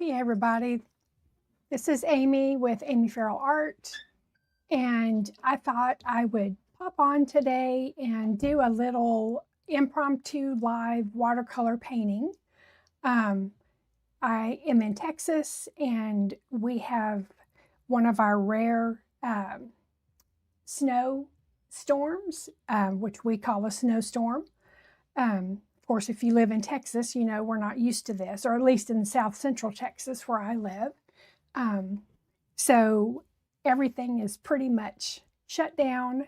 Hey everybody, this is Amy with AmyFerrellArt, and I thought I would pop on today and do a little impromptu live watercolor painting. Um, I am in Texas, and we have one of our rare snow storms, which we call a snowstorm. Of course, if you live in Texas, you know we're not used to this, or at least in South Central Texas where I live. So everything is pretty much shut down.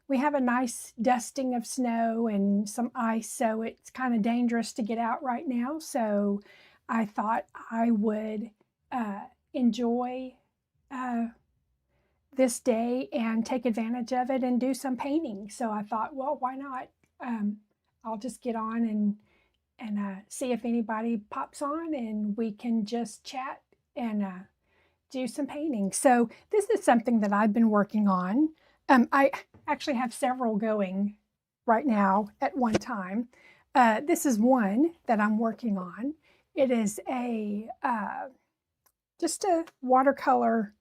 We have a nice dusting of snow and some ice, so it's kind of dangerous to get out right now. So I thought I would enjoy this day and take advantage of it and do some painting. So I thought, well, why not? I'll just get on and see if anybody pops on, and we can just chat and do some painting. So this is something that I've been working on. I actually have several going right now at one time. This is one that I'm working on. It is a just a watercolor.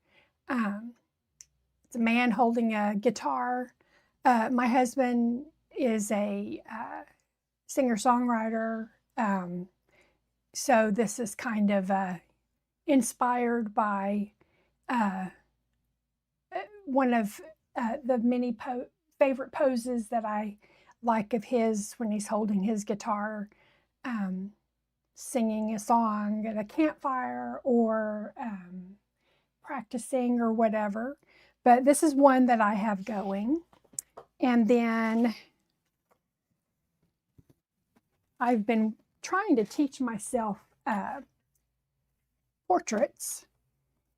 It's a man holding a guitar. My husband is a singer-songwriter. So this is kind of inspired by one of the many favorite poses that I like of his when he's holding his guitar, singing a song at a campfire or practicing or whatever. But this is one that I have going. And then I've been trying to teach myself portraits.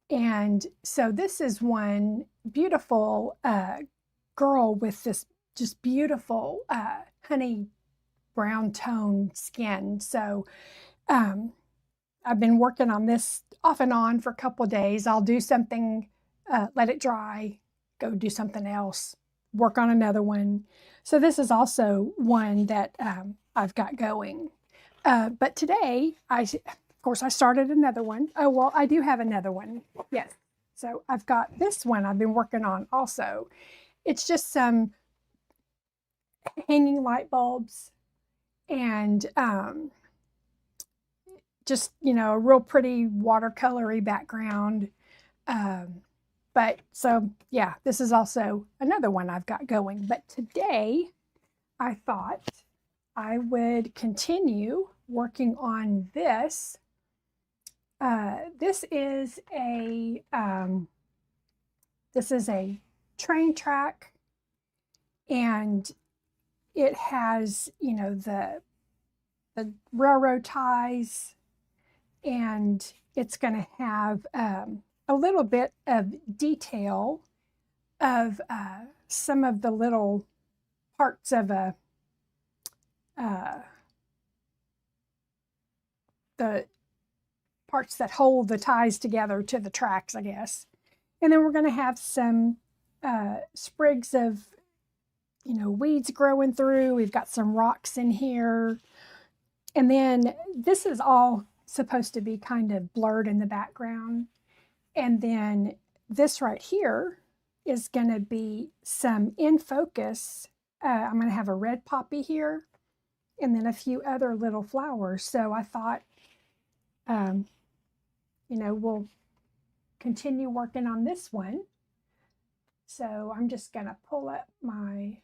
And so this is one beautiful girl with this just beautiful honey brown tone skin. So I've been working on this off and on for a couple of days. I'll do something, let it dry, go do something else, work on another one. So this is also one that I've got going. But today, of course, I started another one. Oh, well, I do have another one. Yes. So I've got this one I've been working on also. It's just some hanging light bulbs and just, you know, a real pretty watercolory background. But so, yeah, this is also another one I've got going. But today, I thought I would continue working on this. This is a train track, and it has, you know, the railroad ties, and it's going to have a little bit of detail of some of the little parts of the parts that hold the ties together to the tracks, I guess. And then we're going to have some sprigs of, you know, weeds growing through. We've got some rocks in here. And then this is all supposed to be kind of blurred in the background. And then this right here is going to be some in focus. I'm going to have a red poppy here and then a few other little flowers. So I thought, you know, we'll continue working on this one. So I'm just going to pull up my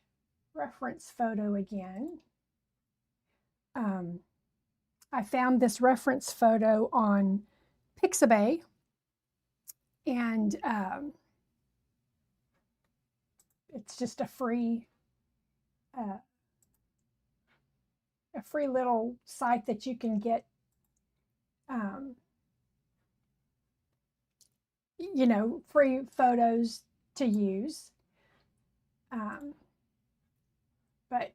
reference photo again. I found this reference photo on Pixabay, and it's just a free little site that you can get, you know, free photos to use. But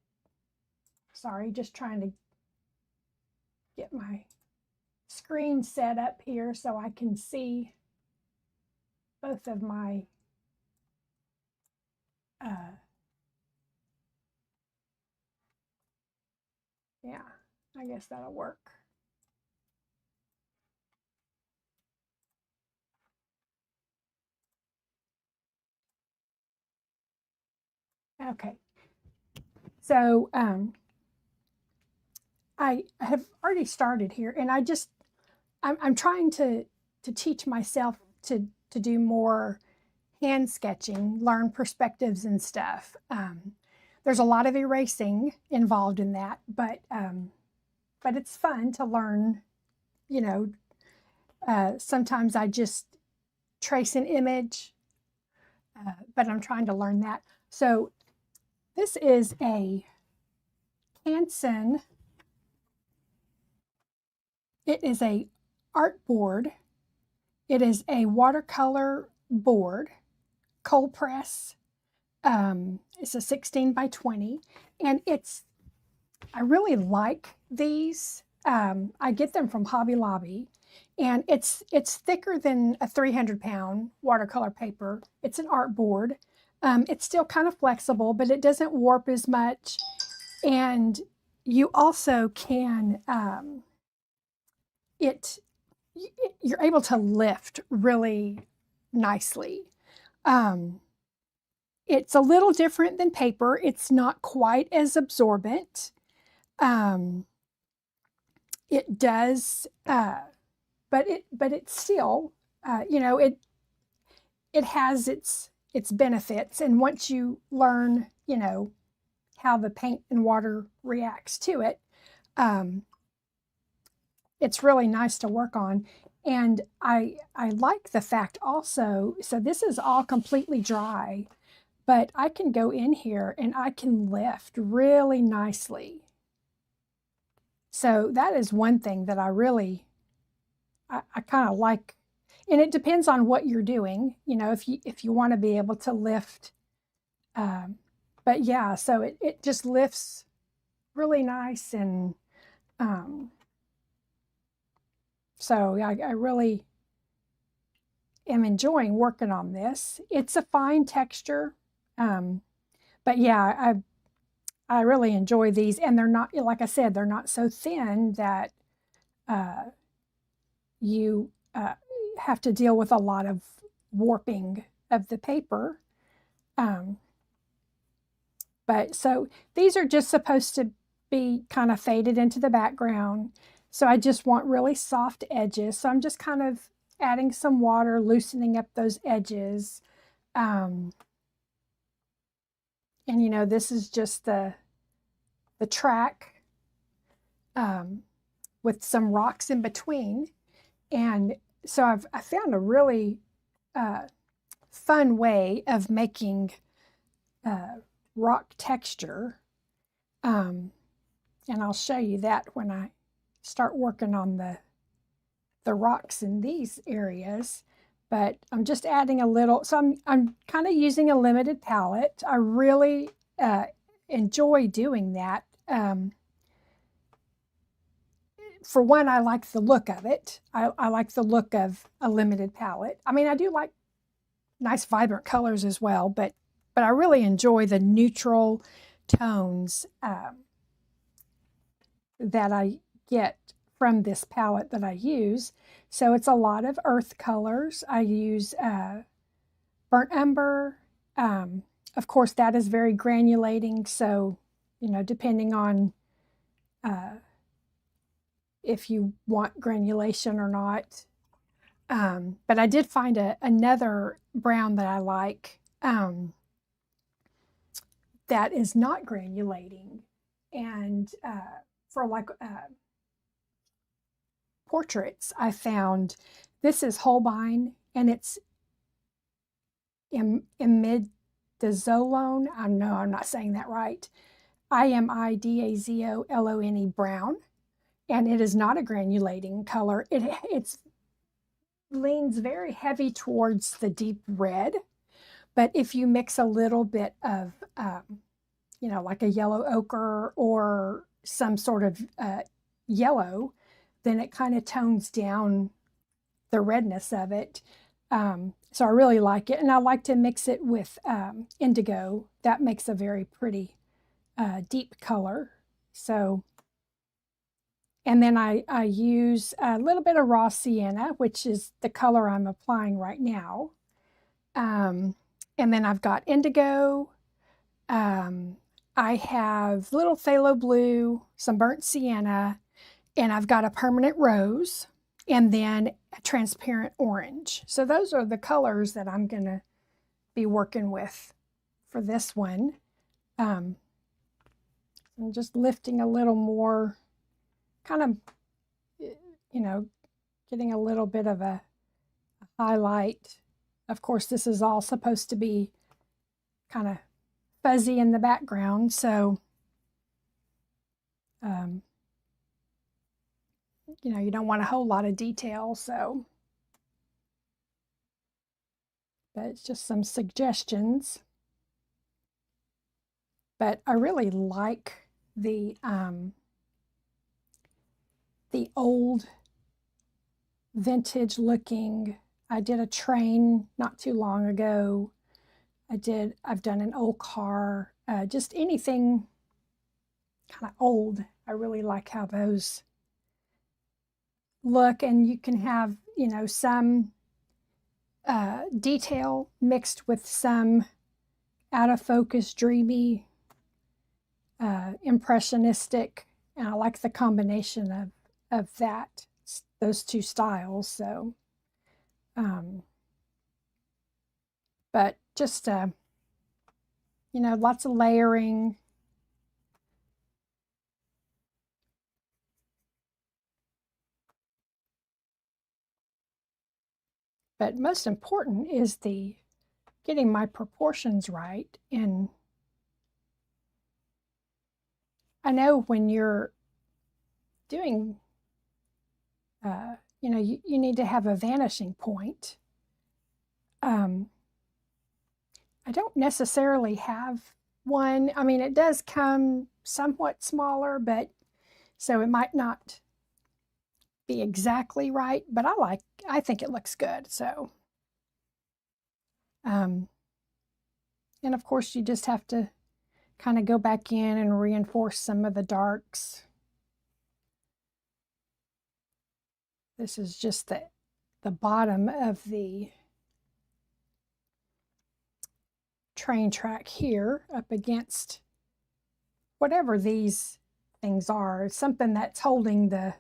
sorry, just trying to get my screen set up here so I can see both of my yeah, I guess that'll work. Okay. So I have already started here, and I'm trying to teach myself to do more hand sketching, learn perspectives and stuff. There's a lot of erasing involved in that, but it's fun to learn. You know, sometimes I just trace an image, but I'm trying to learn that. So this is a Canson. It is a art board. It is a watercolor board, cold press. It's a 16 by 20, and I really like these. I get them from Hobby Lobby, and it's thicker than a 300-pound watercolor paper. It's an art board. It's still kind of flexible, but it doesn't warp as much. And you also can you're able to lift really nicely. It's a little different than paper. It's not quite as absorbent. It does, but it's still, it has its benefits. And once you learn, how the paint and water reacts to it, it's really nice to work on. And I like the fact also, so this is all completely dry, but I can go in here and I can lift really nicely. So that is one thing that I kind of like. And it depends on what you're doing, if you want to be able to lift. But yeah, so it just lifts really nice. And so I really am enjoying working on this. It's a fine texture. But yeah, I really enjoy these, and they're not, like I said, they're not so thin that you have to deal with a lot of warping of the paper. But so these are just supposed to be kind of faded into the background. So I just want really soft edges. So I'm just kind of adding some water, loosening up those edges. And this is just the track with some rocks in between. And so I found a really fun way of making rock texture. And I'll show you that when I start working on the rocks in these areas. But I'm just adding a little, so I'm kind of using a limited palette. I really enjoy doing that. For one, I like the look of it. I like the look of a limited palette. I mean, I do like nice vibrant colors as well, but I really enjoy the neutral tones that I get from this palette that I use. So it's a lot of earth colors. I use burnt umber. Of course, that is very granulating. So, depending on if you want granulation or not. But I did find another brown that I like that is not granulating. And for like portraits, I found this is Holbein, and it's imidazolone. I know I'm not saying that right. imidazolone brown, and it is not a granulating color. It leans very heavy towards the deep red, but if you mix a little bit of like a yellow ochre or some sort of yellow, then it kind of tones down the redness of it. So I really like it, and I like to mix it with indigo. That makes a very pretty deep color. So, and then I use a little bit of raw sienna, which is the color I'm applying right now. And then I've got indigo, I have little phthalo blue, some burnt sienna, and I've got a permanent rose, and then a transparent orange. So those are the colors that I'm going to be working with for this one. I'm just lifting a little more, kind of, you know, getting a little bit of a highlight. Of course, this is all supposed to be kind of fuzzy in the background, so you know, you don't want a whole lot of detail, so, but it's just some suggestions. But I really like the old vintage looking. I did a train not too long ago. I've done an old car, just anything kind of old. I really like how those look, and you can have, you know, some detail mixed with some out of focus, dreamy, impressionistic, and I like the combination of those two styles. So, but just you know, lots of layering. But most important is the getting my proportions right. And I know when you're doing, you know, you need to have a vanishing point. I don't necessarily have one. I mean, it does come somewhat smaller, but so it might not be exactly right, but I think it looks good. So, and of course you just have to kind of go back in and reinforce some of the darks. This is just the bottom of the train track here up against whatever these things are. It's something that's holding the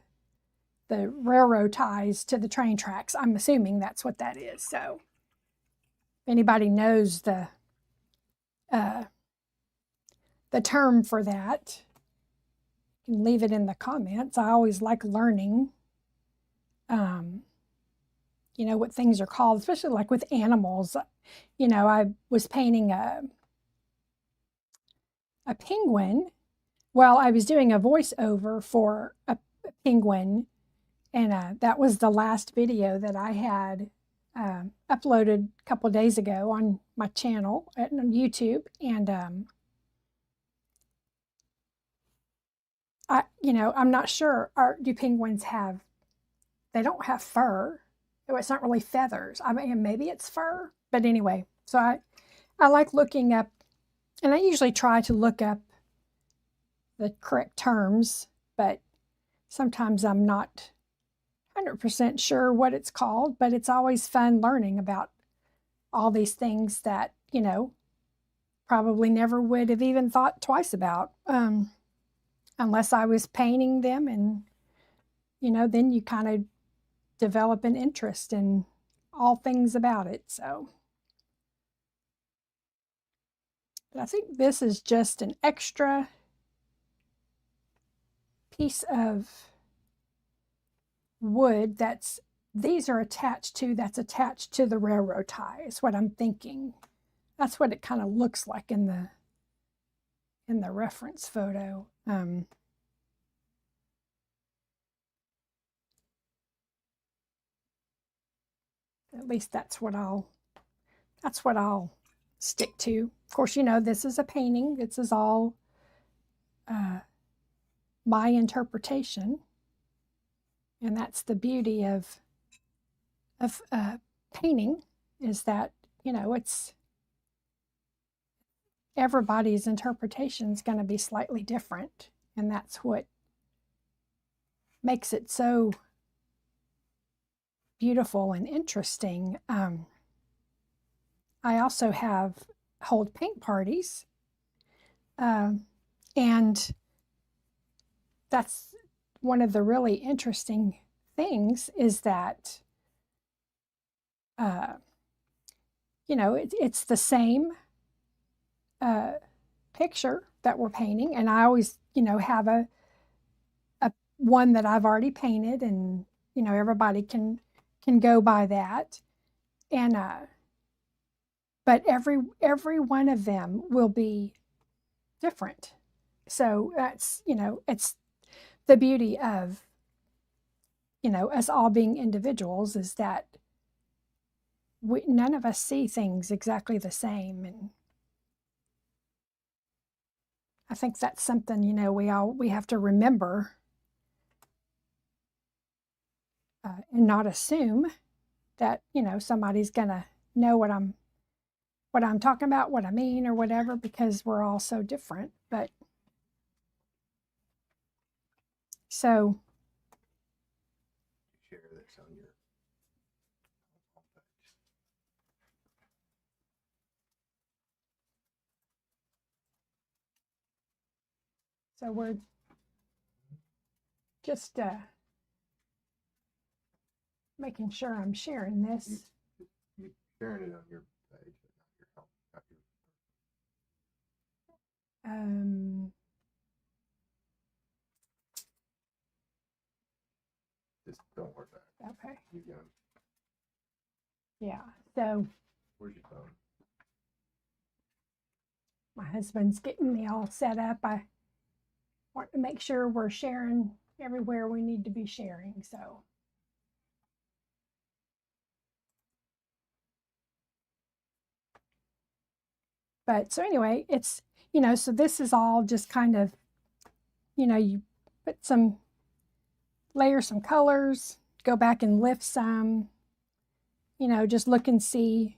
railroad ties to the train tracks. I'm assuming that's what that is. So if anybody knows the term for that, you can leave it in the comments. I always like learning, you know, what things are called, especially like with animals. You know, I was painting a penguin. Well, I was doing a voiceover for a penguin, and that was the last video that I had uploaded a couple of days ago on my channel on YouTube. And you know, I'm not sure. Do penguins have? They don't have fur. It's not really feathers. I mean, maybe it's fur, but anyway. So I like looking up, and I usually try to look up the correct terms, but sometimes I'm not 100% sure what it's called, but it's always fun learning about all these things that, you know, probably never would have even thought twice about unless I was painting them. And, you know, then you kind of develop an interest in all things about it. So, but I think this is just an extra piece of wood these are attached to, that's attached to the railroad tie, is what I'm thinking. That's what it kind of looks like in the reference photo. At least that's what I'll stick to. Of course, you know, this is a painting. This is all my interpretation. And that's the beauty of painting, is that, you know, it's everybody's interpretation is going to be slightly different. And that's what makes it so beautiful and interesting. I also hold paint parties, And that's one of the really interesting things is that, you know, it's the same picture that we're painting. And I always, you know, have a one that I've already painted, and, you know, everybody can go by that. And, but every one of them will be different. So that's, you know, it's the beauty of, you know, us all being individuals is that none of us see things exactly the same. And I think that's something, you know, we have to remember, and not assume that, you know, somebody's gonna know what I'm talking about, what I mean, or whatever, because we're all so different. But so Share this on your homepage. so we're just making sure I'm sharing this. You sharing it on your page, but not your just don't worry about it. Okay. You got Yeah. So where's your phone? my husband's getting me all set up. I want to make sure we're sharing everywhere we need to be sharing. So but so anyway, it's, you know, so this is all just kind of, you know, you put some, layer some colors, go back and lift some, you know, just look and see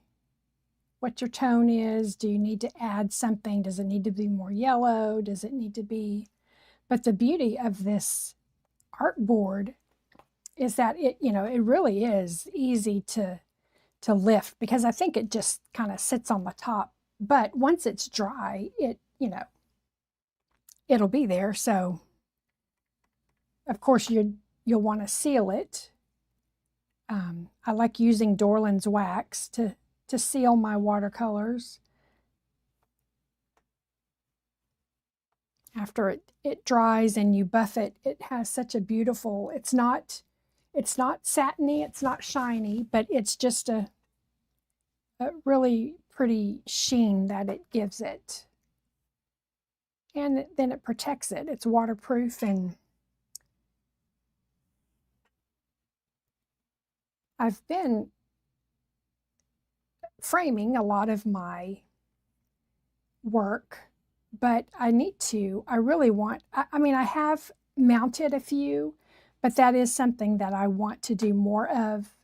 what your tone is. Do you need to add something? Does it need to be more yellow? Does it need to be, but the beauty of this art board is that it, you know, it really is easy to lift, because I think it just kind of sits on the top. But once it's dry, it, you know, it'll be there. So of course you'll want to seal it. I like using Dorland's wax to seal my watercolors. After it dries and you buff it, it has such a beautiful, it's not satiny, it's not shiny, but it's just a really pretty sheen that it gives it. And then it protects it. It's waterproof. And I've been framing a lot of my work, but I really want, I mean, I have mounted a few, but that is something that I want to do more of.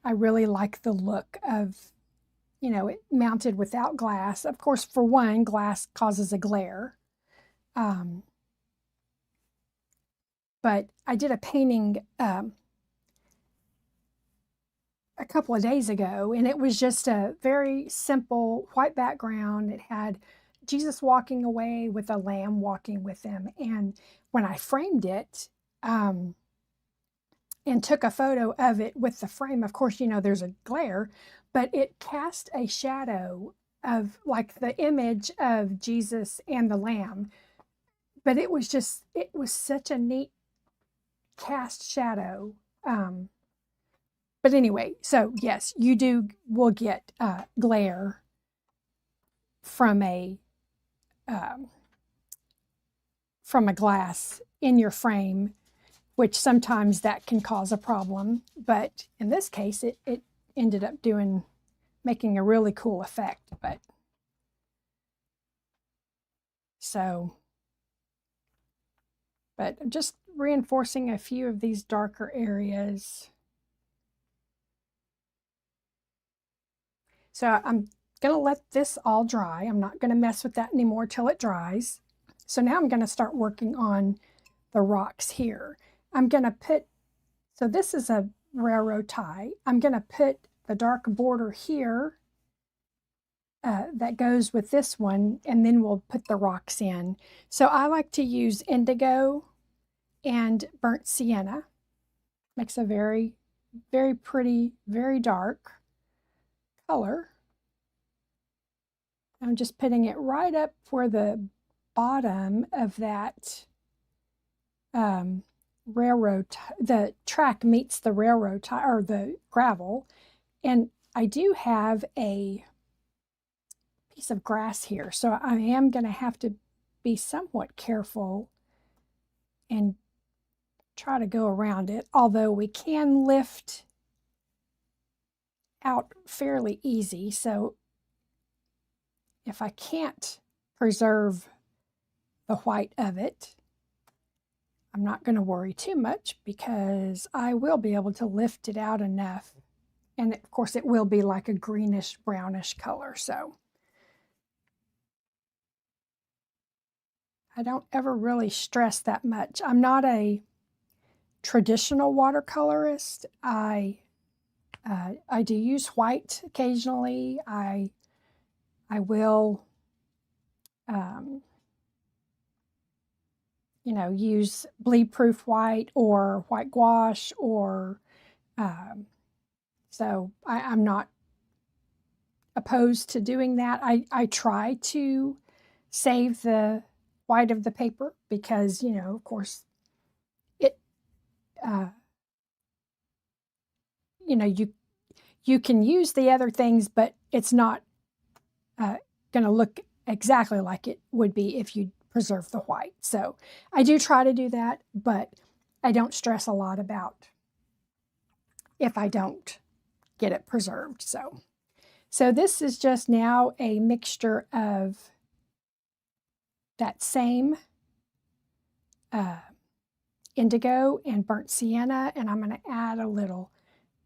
I really like the look of, you know, it mounted without glass. Of course, for one, glass causes a glare. But I did a painting a couple of days ago, and it was just a very simple white background. It had Jesus walking away with a lamb walking with him. And when I framed it, and took a photo of it with the frame, of course, you know, there's a glare, but it cast a shadow of like the image of Jesus and the lamb. But it was such a neat cast shadow. But anyway, so yes, will get glare from um, from a glass in your frame, which sometimes that can cause a problem. But in this case, it ended up making a really cool effect. But so, but I'm just reinforcing a few of these darker areas. So I'm going to let this all dry. I'm not going to mess with that anymore till it dries. So now I'm going to start working on the rocks here. I'm going to put, so this is a railroad tie. I'm going to put the dark border here that goes with this one, and then we'll put the rocks in. So I like to use indigo and burnt sienna. Makes a very, very pretty, very dark color. I'm just putting it right up where the bottom of that the track meets the railroad tie or the gravel. And I do have a piece of grass here, so I am going to have to be somewhat careful and try to go around it, although we can lift out fairly easy. So if I can't preserve the white of it, I'm not going to worry too much because I will be able to lift it out enough. And of course it will be like a greenish brownish color. So I don't ever really stress that much. I'm not a traditional watercolorist. I do use white occasionally. I will, use bleed-proof white or white gouache, or so I'm not opposed to doing that. I try to save the white of the paper because, of course, it, you can use the other things, but it's not going to look exactly like it would be if you preserve the white. So I do try to do that, but I don't stress a lot about if I don't get it preserved. So this is just now a mixture of that same indigo and burnt sienna, and I'm going to add a little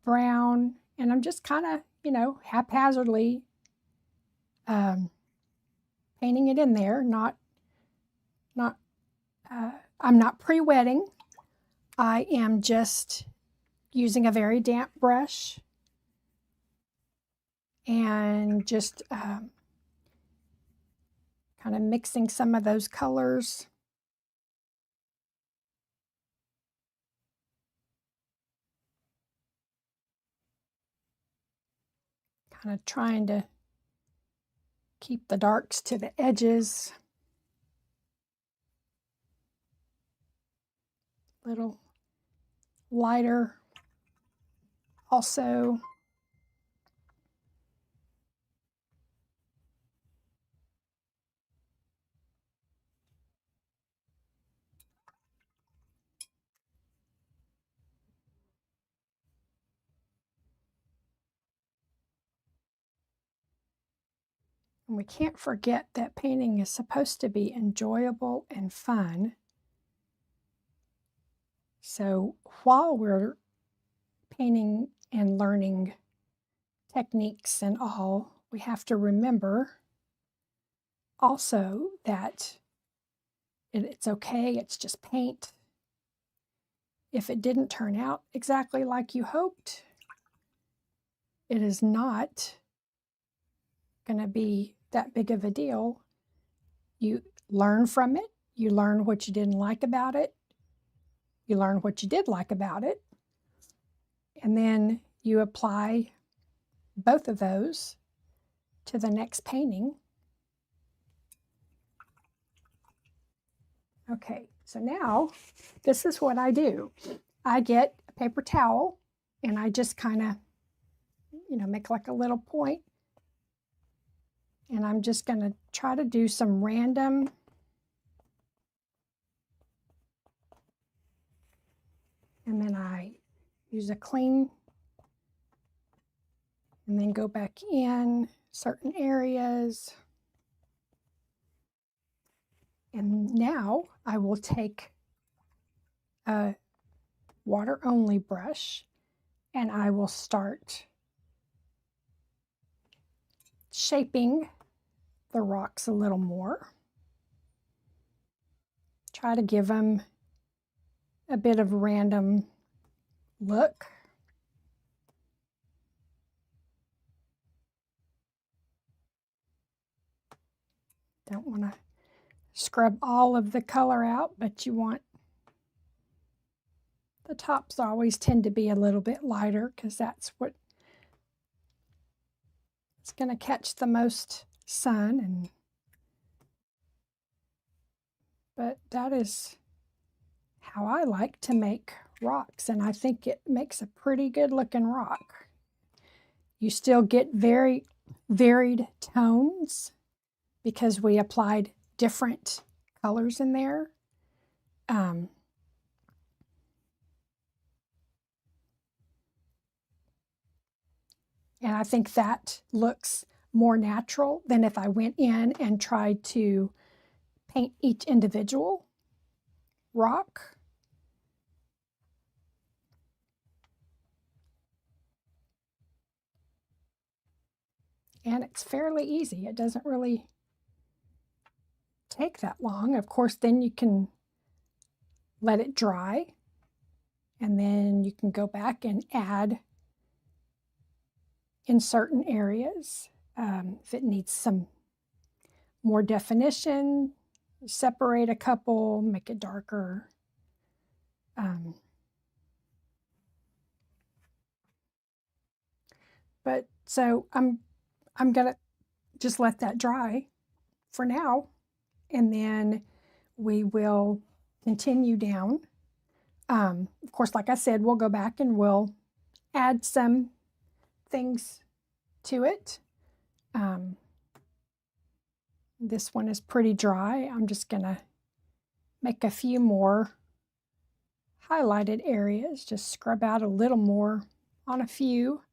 brown, and I'm just kind of, haphazardly painting it in there. I'm not pre-wetting. I am just using a very damp brush and just kind of mixing some of those colors. Kind of trying to keep the darks to the edges. Little lighter also. And we can't forget that painting is supposed to be enjoyable and fun. So while we're painting and learning techniques and all, we have to remember also that it's okay, it's just paint. If it didn't turn out exactly like you hoped, it is not going to be that big of a deal. You learn from it. You learn what you didn't like about it. You learn what you did like about it. And then you apply both of those to the next painting. Okay, so now this is what I do. I get a paper towel and I just kind of, make like a little point. And I'm just going to try to do some random and then I use a clean and then go back in certain areas. And now I will take a water-only brush and I will start shaping the rocks a little more. Try to give them a bit of random look. Don't want to scrub all of the color out, but you want the tops always tend to be a little bit lighter because that's what it's going to catch the most sun. But that is how I like to make rocks, and I think it makes a pretty good looking rock. You still get very varied tones because we applied different colors in there. And I think that looks more natural than if I went in and tried to paint each individual rock. And it's fairly easy. It doesn't really take that long. Of course, then you can let it dry, and then you can go back and add in certain areas. If it needs some more definition, separate a couple, make it darker. But so I'm gonna just let that dry for now, and then we will continue down. Of course, like I said, we'll go back and we'll add some things to it. This one is pretty dry. I'm just gonna make a few more highlighted areas, just scrub out a little more on a few.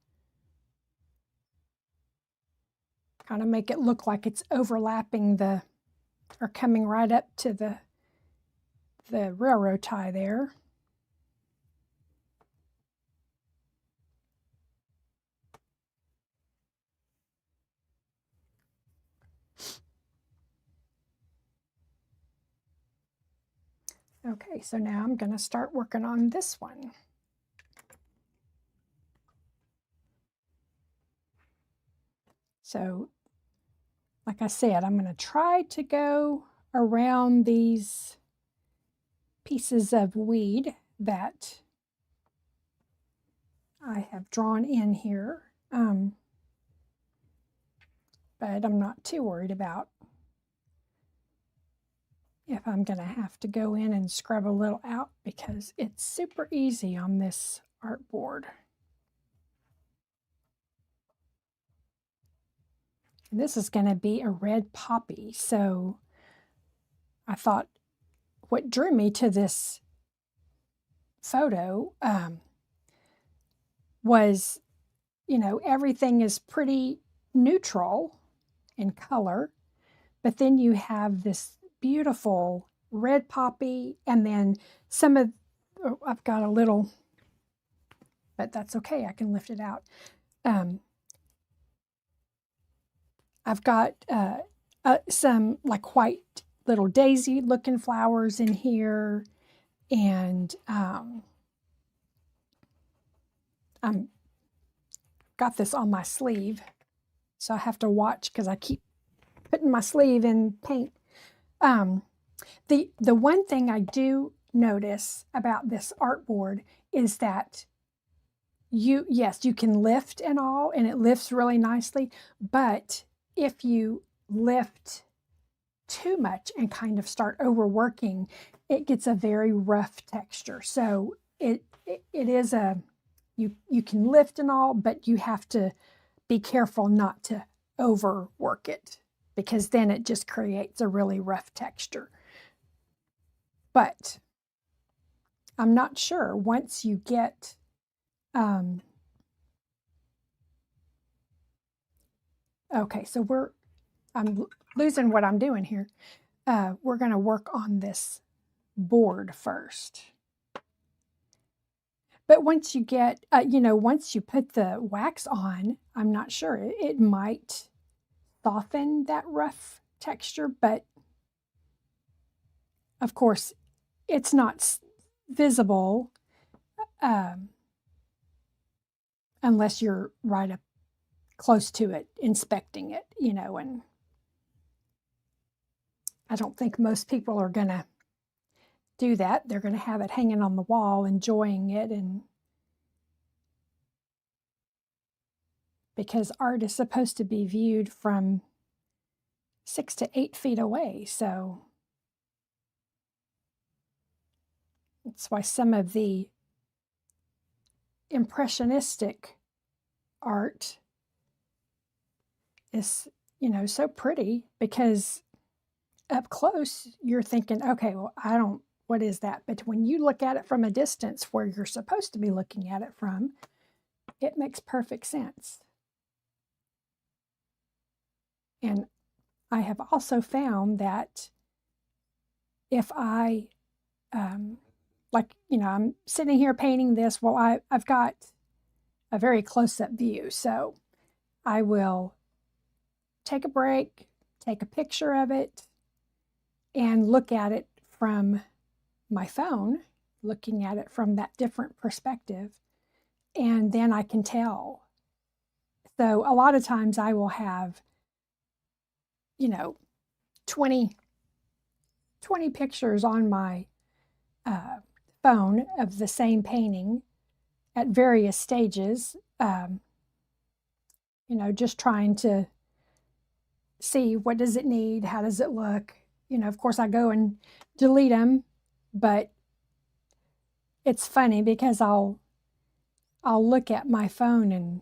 Kind of make it look like it's overlapping or coming right up to the railroad tie there. Okay, so now I'm going to start working on this one. So, like I said, I'm going to try to go around these pieces of weed that I have drawn in here, but I'm not too worried about if I'm going to have to go in and scrub a little out because it's super easy on this artboard. And this is going to be a red poppy, so I thought what drew me to this photo was, you know, everything is pretty neutral in color, but then you have this beautiful red poppy, and then some of, I've got a little, but that's okay, I can lift it out. I've got some like white little daisy looking flowers in here, and I'm got this on my sleeve, so I have to watch because I keep putting my sleeve in paint. The one thing I do notice about this artboard is that yes, you can lift and all, and it lifts really nicely, but if you lift too much and kind of start overworking, it gets a very rough texture. So it is you can lift and all, but you have to be careful not to overwork it because then it just creates a really rough texture. But I'm not sure once you get okay, so I'm losing what I'm doing here. We're going to work on this board first. But once you get, once you put the wax on, I'm not sure, it might soften that rough texture, but of course, it's not visible unless you're right up close to it, inspecting it, and I don't think most people are going to do that. They're going to have it hanging on the wall, enjoying it, and because art is supposed to be viewed from 6 to 8 feet away. So that's why some of the impressionistic art is, so pretty, because up close you're thinking, okay, well, what is that? But when you look at it from a distance where you're supposed to be looking at it from, it makes perfect sense. And I have also found that if I, I'm sitting here painting this, well, I've got a very close-up view. So I will take a break, take a picture of it, and look at it from my phone, looking at it from that different perspective, and then I can tell. So a lot of times I will have, 20 pictures on my phone of the same painting at various stages, just trying to see what does it need, how does it look. Of course I go and delete them, but it's funny because I'll look at my phone and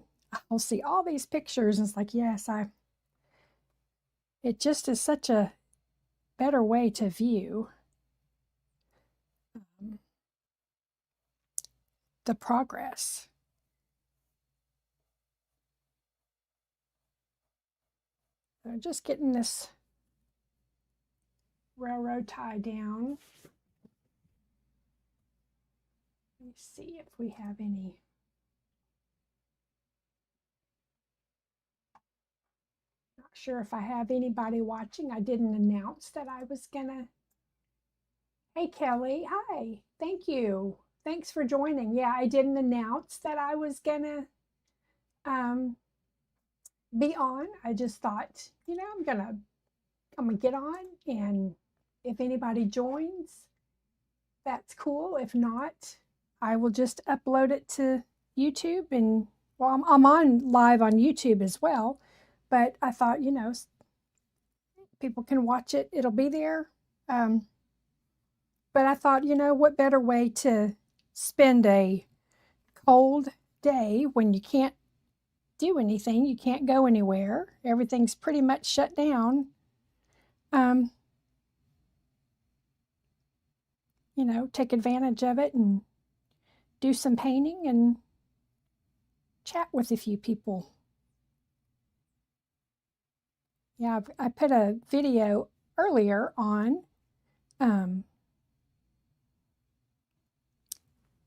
I'll see all these pictures, and it's like, yes, it just is such a better way to view the progress. So just getting this railroad tie down. Let me see if we have any. Not sure if I have anybody watching. I didn't announce that I was gonna. Hey Kelly, hi, thank you. Thanks for joining. Yeah, I didn't announce that I was gonna be on. I just thought, I'm gonna get on, and if anybody joins, that's cool. If not, I will just upload it to YouTube, and well, I'm on live on YouTube as well, but I thought, people can watch it. It'll be there. But I thought, what better way to spend a cold day when you can't do anything, you can't go anywhere, everything's pretty much shut down. Take advantage of it and do some painting and chat with a few people. Yeah, I put a video earlier on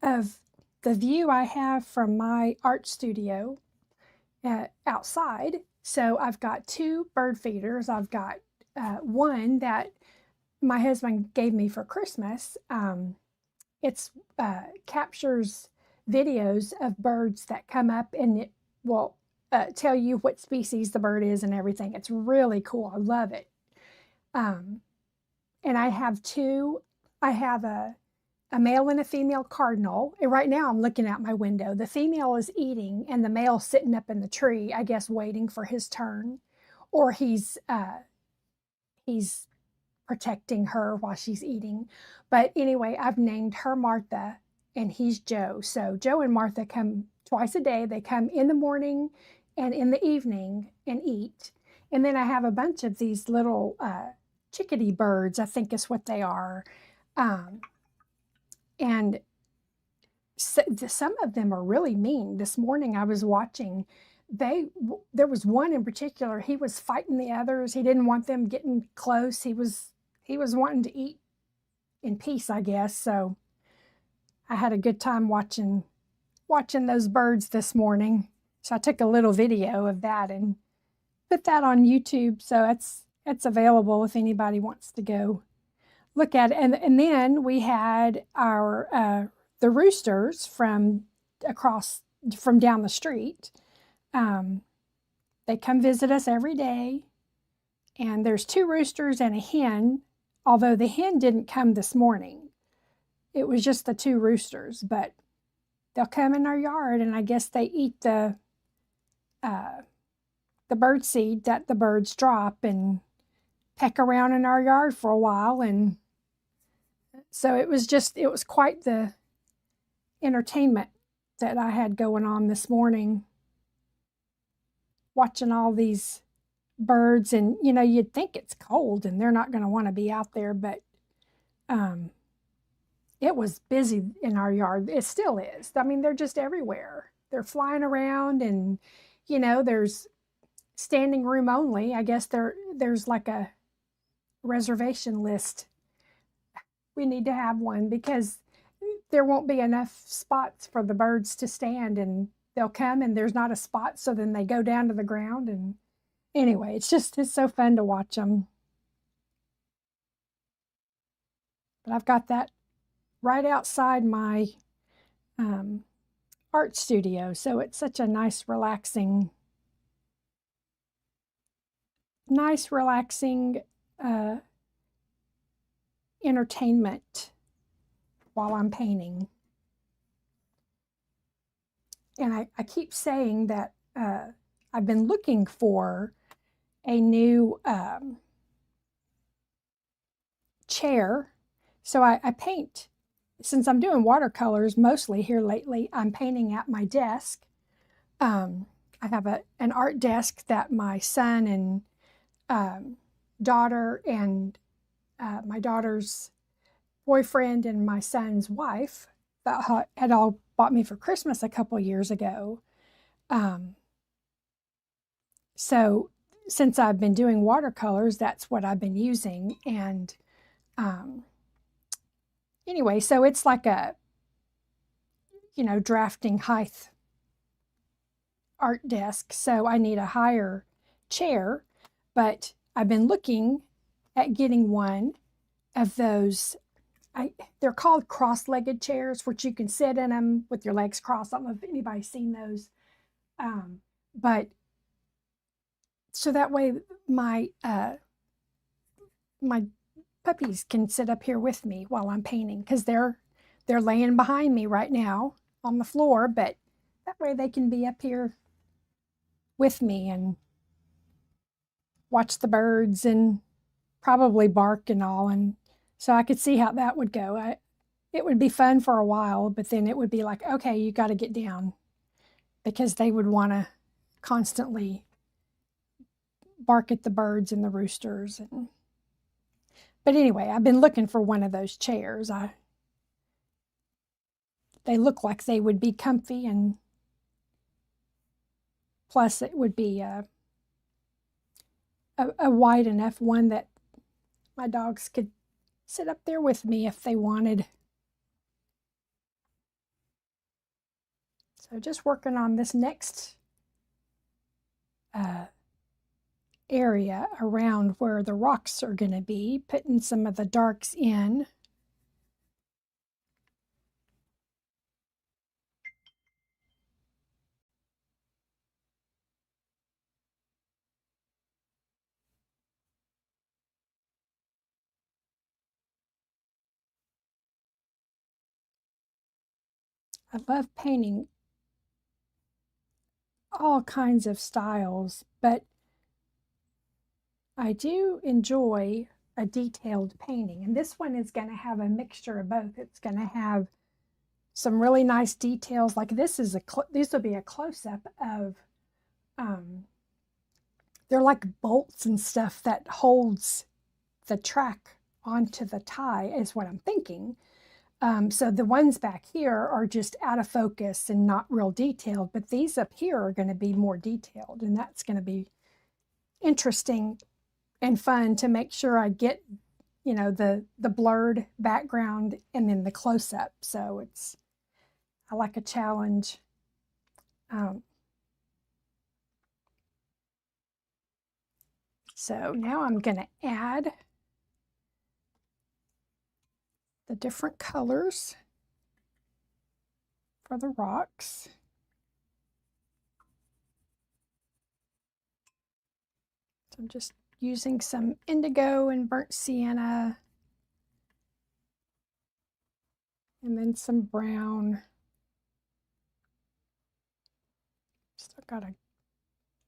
of the view I have from my art studio outside. So I've got 2 bird feeders. I've got one that my husband gave me for Christmas. It's captures videos of birds that come up, and it will tell you what species the bird is and everything. It's really cool. I love it. And I have 2. I have a male and a female cardinal. And right now I'm looking out my window. The female is eating and the male's sitting up in the tree, I guess waiting for his turn. Or he's protecting her while she's eating. But anyway, I've named her Martha and he's Joe. So Joe and Martha come twice a day. They come in the morning and in the evening and eat. And then I have a bunch of these little chickadee birds, I think is what they are. And so, some of them are really mean. This morning I was watching, there was one in particular, he was fighting the others. He didn't want them getting close. He was wanting to eat in peace, I guess. So I had a good time watching those birds this morning. So I took a little video of that and put that on YouTube. So it's available if anybody wants to go look at it. And then we had our the roosters from down the street. They come visit us every day. And there's 2 roosters and a hen, although the hen didn't come this morning. It was just the 2 roosters, but they'll come in our yard, and I guess they eat the bird seed that the birds drop and peck around in our yard for a while. And so it was quite the entertainment that I had going on this morning, watching all these birds. And you'd think it's cold and they're not going to want to be out there, but it was busy in our yard. It still is. I mean, they're just everywhere. They're flying around, and there's standing room only. I guess there's like a reservation list. We need to have one because there won't be enough spots for the birds to stand, and they'll come and there's not a spot, so then they go down to the ground. And anyway, it's so fun to watch them. But I've got that right outside my art studio, so it's such a nice relaxing entertainment while I'm painting. And I keep saying that I've been looking for a new chair. So I paint, since I'm doing watercolors mostly here lately, I'm painting at my desk. I have an art desk that my son and daughter and my daughter's boyfriend and my son's wife that had all bought me for Christmas a couple years ago. So since I've been doing watercolors, that's what I've been using. And anyway, so it's like a, drafting height art desk. So I need a higher chair, but I've been looking at getting one of those. They're called cross-legged chairs, which you can sit in them with your legs crossed. I don't know if anybody's seen those. But so that way my puppies can sit up here with me while I'm painting, because they're laying behind me right now on the floor, but that way they can be up here with me and watch the birds and probably bark and all. And so I could see how that would go. It would be fun for a while, but then it would be like, okay, you got to get down, because they would want to constantly bark at the birds and the roosters. But anyway, I've been looking for one of those chairs. They look like they would be comfy, and plus it would be a wide enough one that my dogs could sit up there with me if they wanted. So just working on this next area around where the rocks are going to be, putting some of the darks in. I love painting all kinds of styles, but I do enjoy a detailed painting. And this one is going to have a mixture of both. It's going to have some really nice details. Like this will be a close-up of, they're like bolts and stuff that holds the track onto the tie, is what I'm thinking. So the ones back here are just out of focus and not real detailed, but these up here are going to be more detailed, and that's going to be interesting and fun to make sure I get, the blurred background and then the close-up. So I like a challenge. So now I'm going to add the different colors for the rocks. So I'm just using some indigo and burnt sienna, and then some brown. Still gotta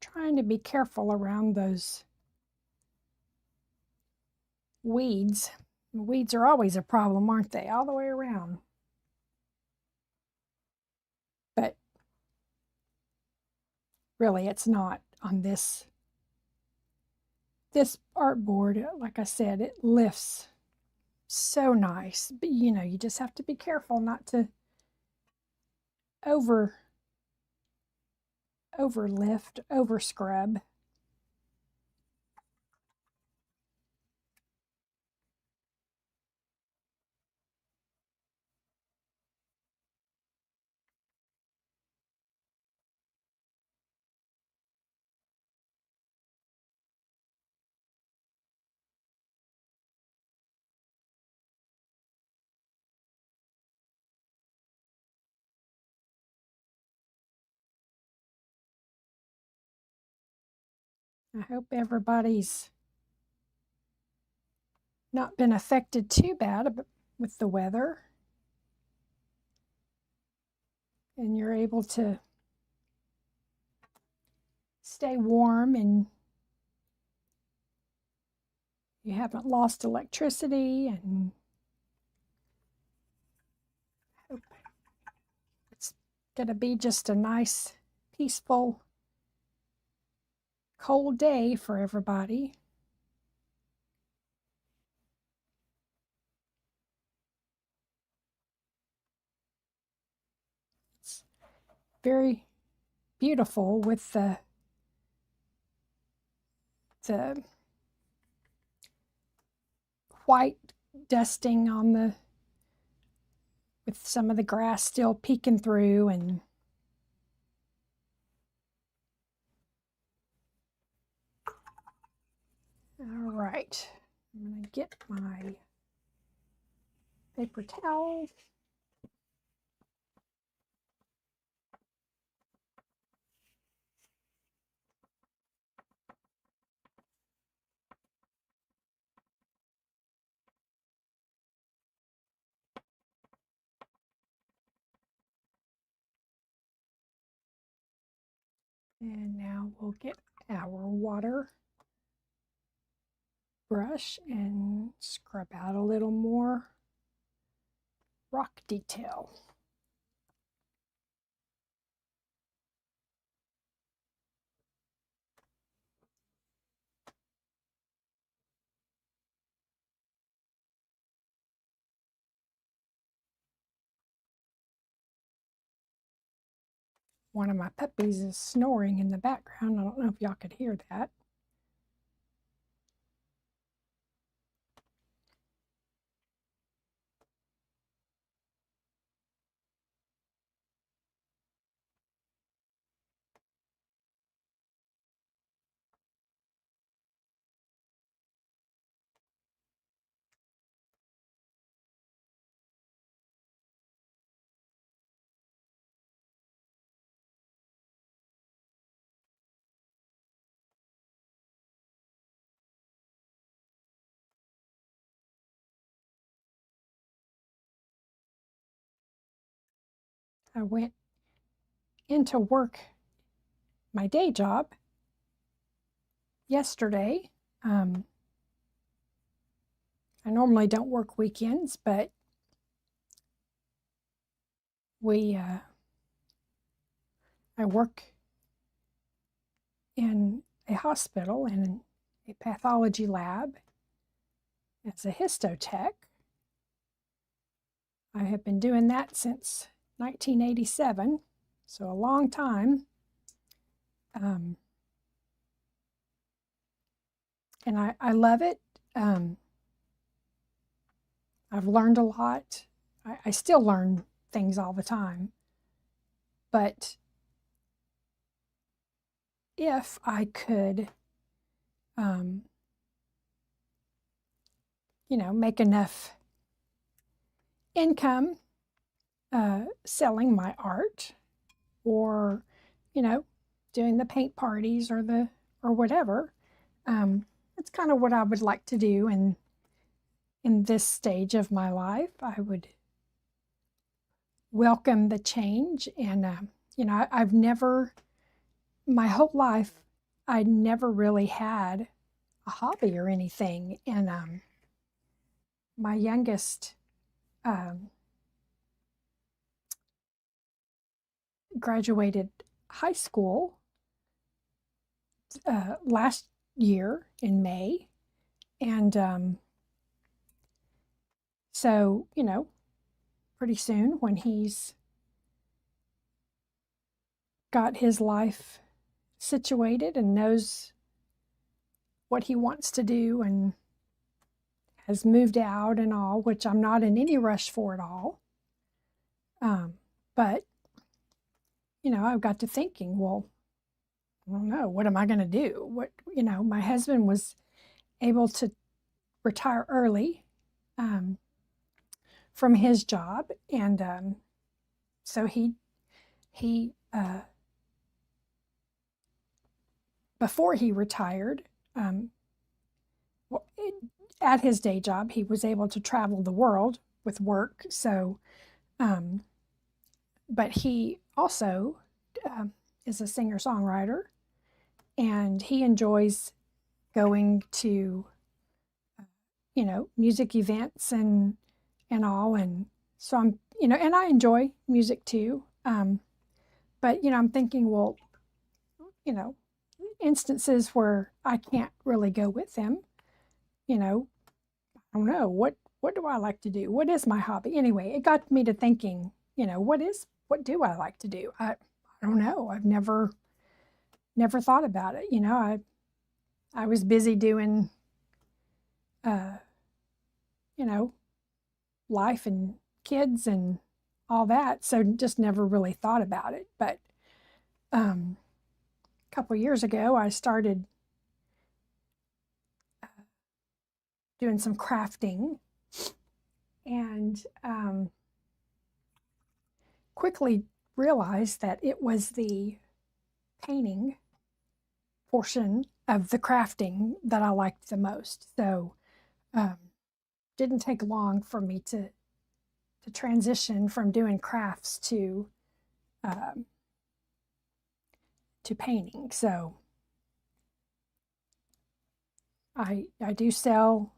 trying to be careful around those weeds. Weeds are always a problem, aren't they? All the way around. But really, it's not on this artboard. Like I said, it lifts so nice. But you know, you just have to be careful not to overlift, over scrub. I hope everybody's not been affected too bad with the weather, and you're able to stay warm and you haven't lost electricity, and I hope it's going to be just a nice, peaceful, cold day for everybody. It's very beautiful with the white dusting on the, with some of the grass still peeking through. And all right, I'm going to get my paper towel. And now we'll get our water brush and scrub out a little more rock detail. One of my puppies is snoring in the background. I don't know if y'all could hear that. I went into work, my day job, yesterday. I normally don't work weekends, but I work in a hospital and a pathology lab as a histotech. I have been doing that since 1987, so a long time. And I love it. I've learned a lot. I still learn things all the time. But if I could, make enough income selling my art, or, doing the paint parties or whatever, it's kind of what I would like to do in this stage of my life. I would welcome the change. And, I've never, my whole life, I never really had a hobby or anything. And my youngest um, graduated high school last year in May. And so, pretty soon when he's got his life situated and knows what he wants to do and has moved out and all, which I'm not in any rush for at all. But, I've got to thinking, well, I don't know, what am I going to do? My husband was able to retire early from his job. And so he before he retired, at his day job, he was able to travel the world with work. So, but he also is a singer-songwriter, and he enjoys going to, music events and all. And so and I enjoy music too. But, I'm thinking, well, instances where I can't really go with him, I don't know, what do I like to do? What is my hobby? Anyway, it got me to thinking, what do I like to do? I don't know. I've never thought about it. I was busy doing, life and kids and all that. So just never really thought about it. But a couple years ago, I started doing some crafting, and quickly realized that it was the painting portion of the crafting that I liked the most. So didn't take long for me to transition from doing crafts to painting. So I do sell,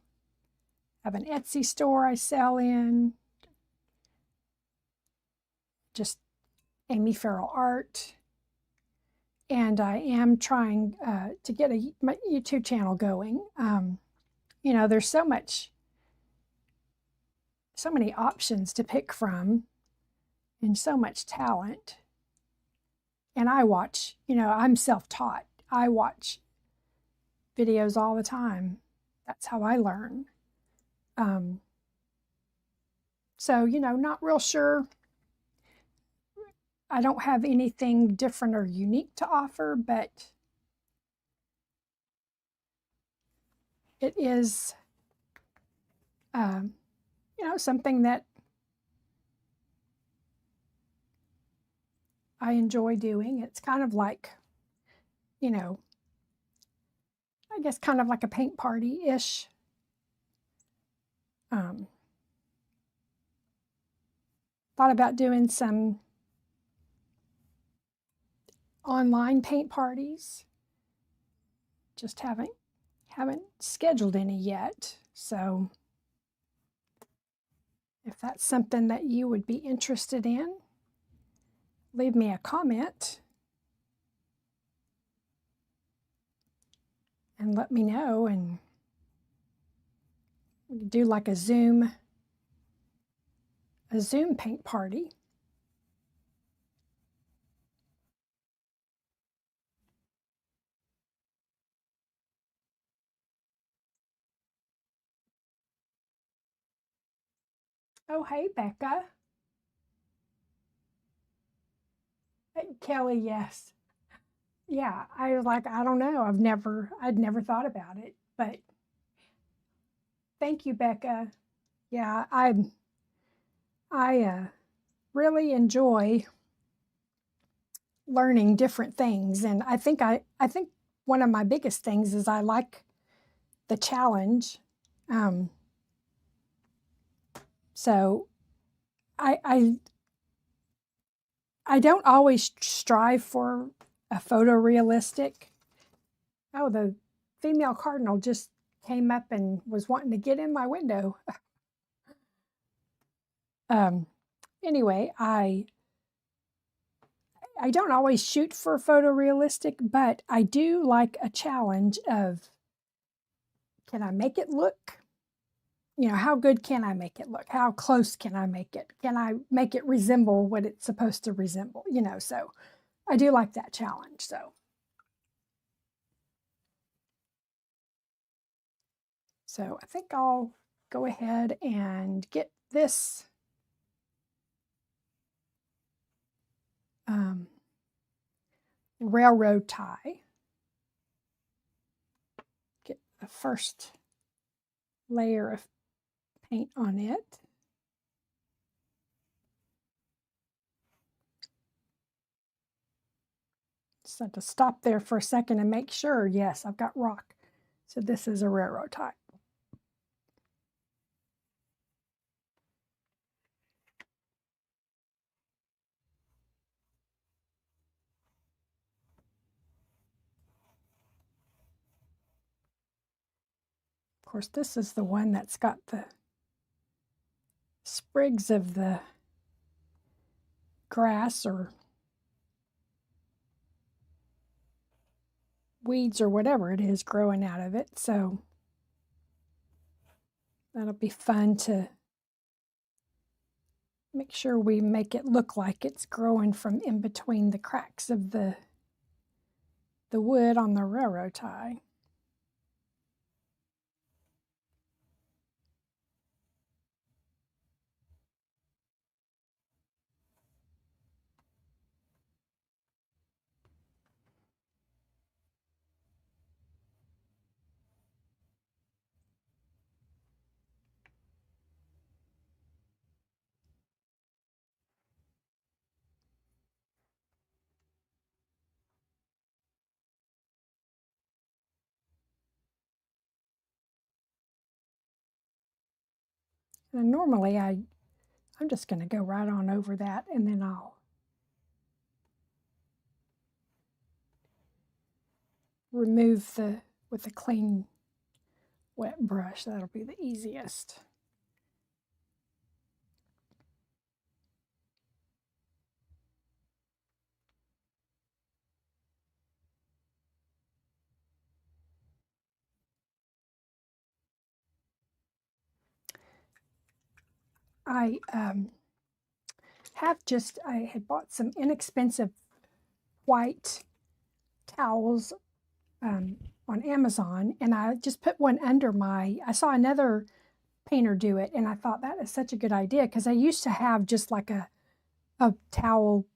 have an Etsy store I sell in, just AmyFerrellArt. And I am trying to get my YouTube channel going. There's so many options to pick from and so much talent. And I watch, I'm self-taught. I watch videos all the time. That's how I learn. So, not real sure. I don't have anything different or unique to offer, but it is, something that I enjoy doing. It's kind of like, I guess kind of like a paint party-ish. Thought about doing some online paint parties. Just haven't scheduled any yet. So if that's something that you would be interested in, leave me a comment and let me know, and we could do like a Zoom paint party. Oh, hey, Becca. Hey, Kelly, yes. Yeah, I was like, I don't know. I'd never thought about it, but thank you, Becca. Yeah, I really enjoy learning different things, and I think one of my biggest things is I like the challenge. So I don't always strive for a photorealistic. Oh, the female cardinal just came up and was wanting to get in my window. Anyway, I don't always shoot for photorealistic, but I do like a challenge of, can I make it look, how good can I make it look? How close can I make it? Can I make it resemble what it's supposed to resemble? So I do like that challenge. So I think I'll go ahead and get this railroad tie. Get the first layer of paint on it. Just have to stop there for a second and make sure, yes, I've got rock. So this is a railroad tie. Of course, this is the one that's got the sprigs of the grass or weeds or whatever it is growing out of it. So that'll be fun to make sure we make it look like it's growing from in between the cracks of the wood on the railroad tie. And normally I'm just going to go right on over that, and then I'll remove with a clean wet brush. That'll be the easiest. I had bought some inexpensive white towels on Amazon, and I just put one under I saw another painter do it, and I thought that is such a good idea, because I used to have just like a towel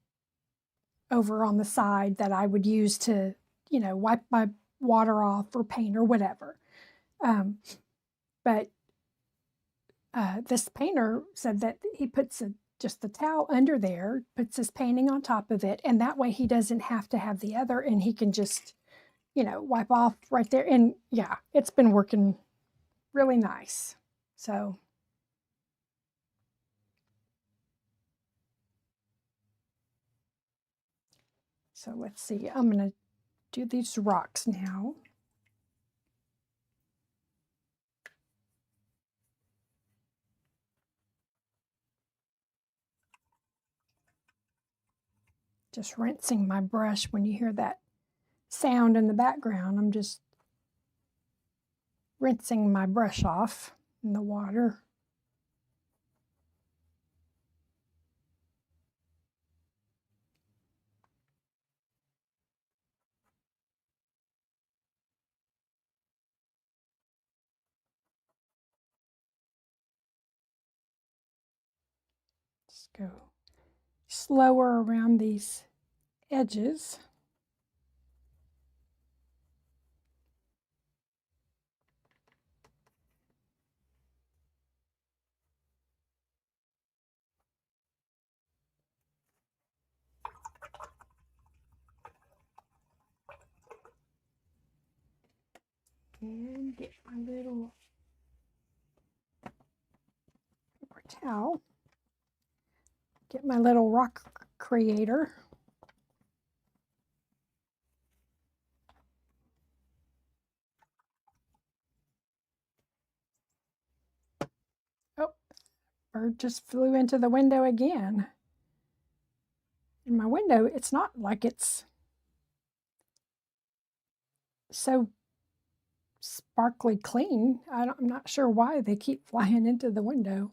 over on the side that I would use to, wipe my water off or paint or whatever. But this painter said that he puts just the towel under there, puts his painting on top of it, and that way he doesn't have to have the other, and he can just, wipe off right there. And yeah, it's been working really nice. So let's see. I'm going to do these rocks now. Just rinsing my brush. When you hear that sound in the background, I'm just rinsing my brush off in the water. Just go slower around these edges. And get my little paper towel. Get my little rock creator. Oh, bird just flew into the window again. And my window, it's not like it's so sparkly clean. I'm not sure why they keep flying into the window.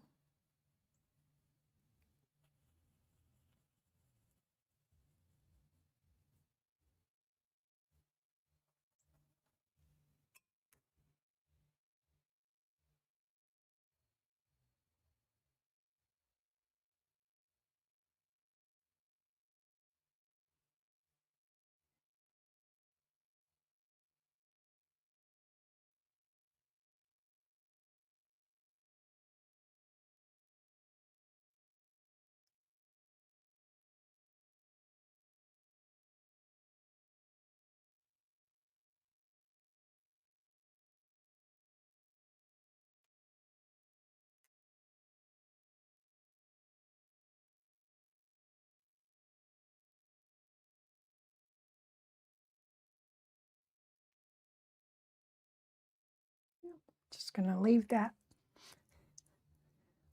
Just going to leave that,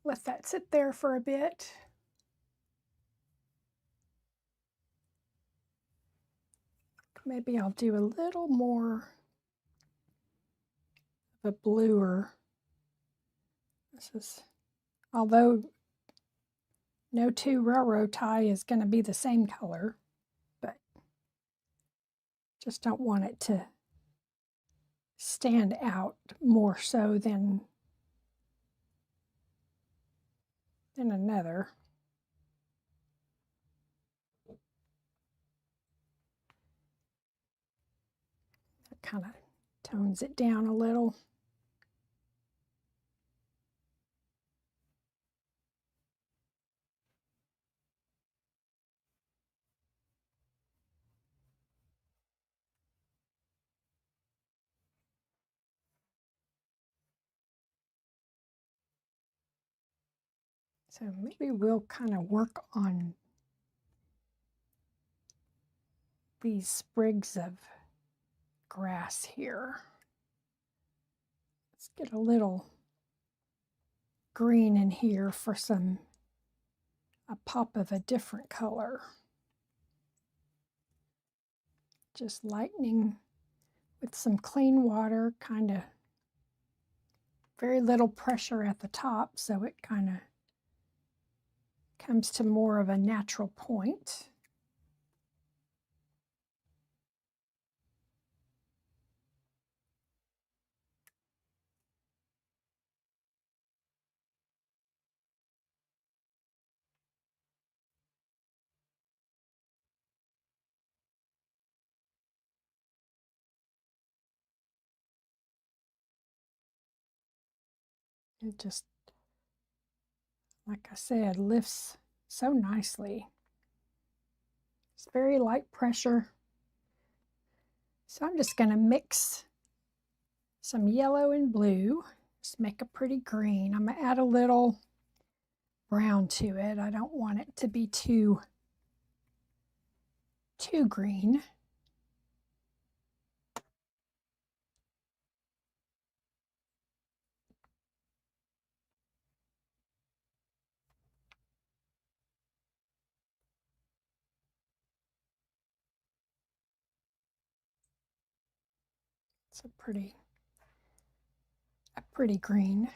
let that sit there for a bit. Maybe I'll do a little more of a bluer. This is, although no two railroad tie is going to be the same color, but just don't want it to stand out more so than another. That kind of tones it down a little. So maybe we'll kind of work on these sprigs of grass here. Let's get a little green in here for a pop of a different color. Just lightening with some clean water, kind of very little pressure at the top, so it kind of comes to more of a natural point. It just, like I said, lifts so nicely. It's very light pressure. So I'm just going to mix some yellow and blue. Just make a pretty green. I'm going to add a little brown to it. I don't want it to be too green. It's a pretty green.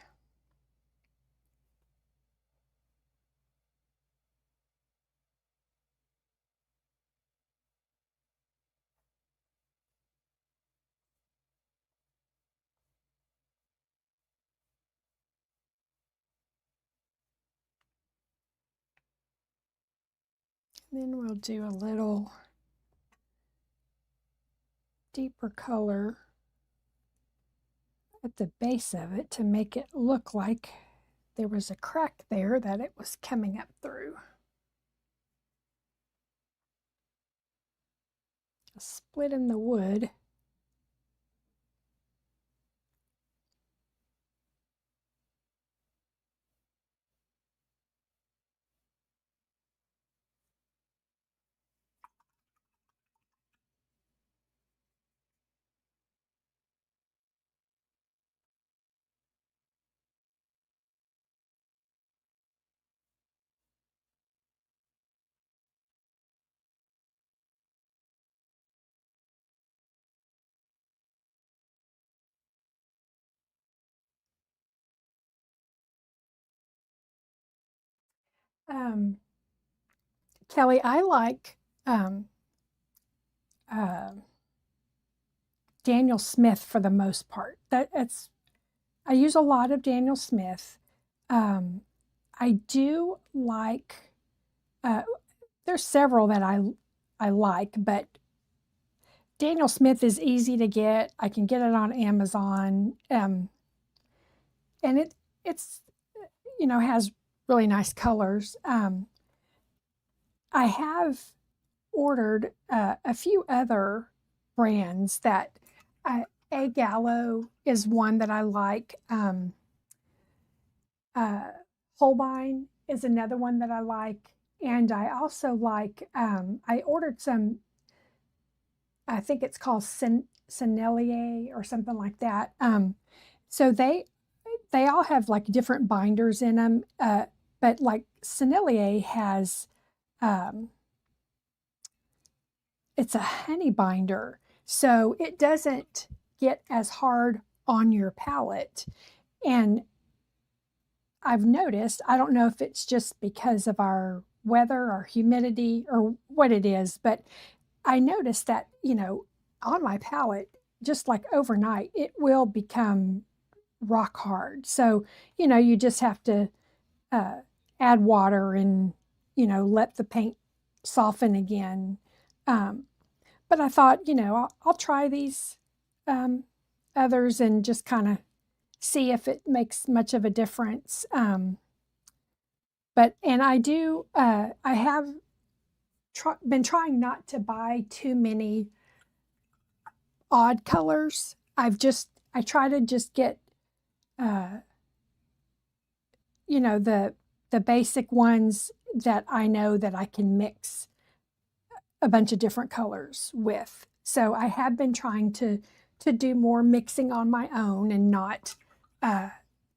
Then we'll do a little deeper color at the base of it to make it look like there was a crack there that it was coming up through. A split in the wood. Kelly, I like uh, Daniel Smith for the most part. I use a lot of Daniel Smith. I do like. Uh, there's several that I like, but Daniel Smith is easy to get. I can get it on Amazon, and it's has really nice colors. I have ordered a few other brands that A Gallo is one that I like. Uh, Holbein is another one that I like. And I also like, I ordered some, I think it's called Sennelier or something like that. So they all have like different binders in them. But like Sennelier has, um, it's a honey binder. So it doesn't get as hard on your palette. And I've noticed, I don't know if it's just because of our weather or humidity or what it is, but I noticed that, on my palette, just like overnight, it will become rock hard. So, you just have to uh, add water and, let the paint soften again. Um, but I thought, I'll try these um, others and just kind of see if it makes much of a difference. And I have been trying not to buy too many odd colors. I try to just get, uh, the basic ones that I know that I can mix a bunch of different colors with. So I have been trying to do more mixing on my own and not, uh,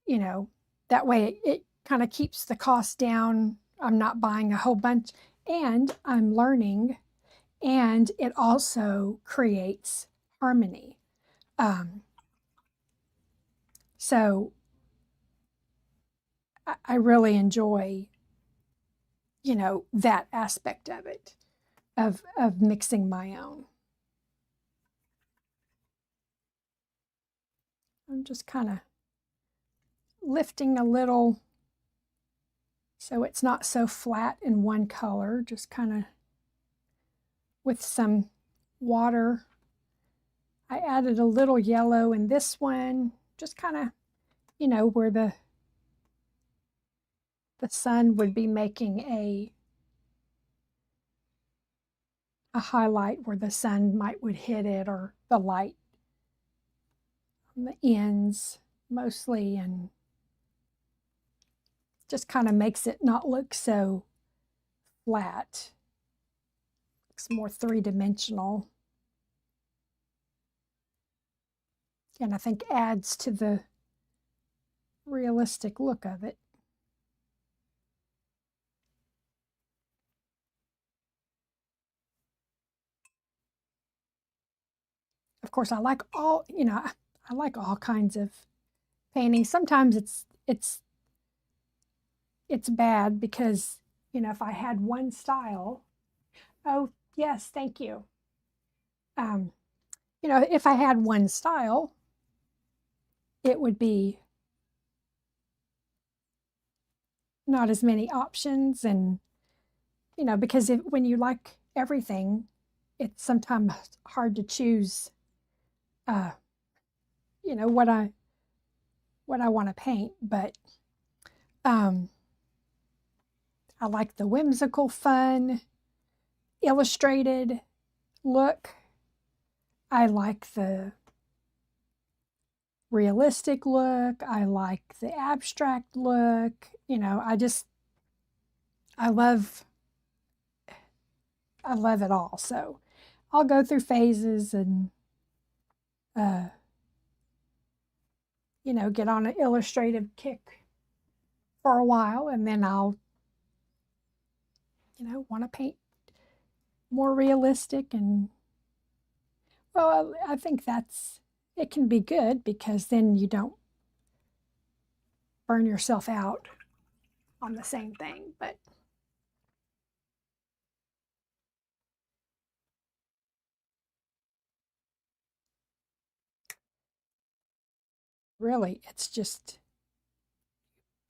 you know, that way it kind of keeps the cost down. I'm not buying a whole bunch, and I'm learning, and it also creates harmony. Um, so I really enjoy, that aspect of it, of mixing my own. I'm just kind of lifting a little so it's not so flat in one color, just kind of with some water. I added a little yellow in this one, just kind of, where the sun would be making a highlight where the sun would hit it, or the light on the ends mostly, and just kind of makes it not look so flat. Looks more three-dimensional. And I think adds to the realistic look of it. Of course, I like I like all kinds of painting. Sometimes it's bad because, if I had one style, oh, yes, thank you. Um, if I had one style, it would be not as many options. And, because when you like everything, it's sometimes hard to choose, uh, what I want to paint. But um, I like the whimsical, fun, illustrated look. I like the realistic look. I like the abstract look. I love I love it all. So I'll go through phases and uh, get on an illustrative kick for a while, and then I'll want to paint more realistic. And well, I think it can be good because then you don't burn yourself out on the same thing. But Really, it's just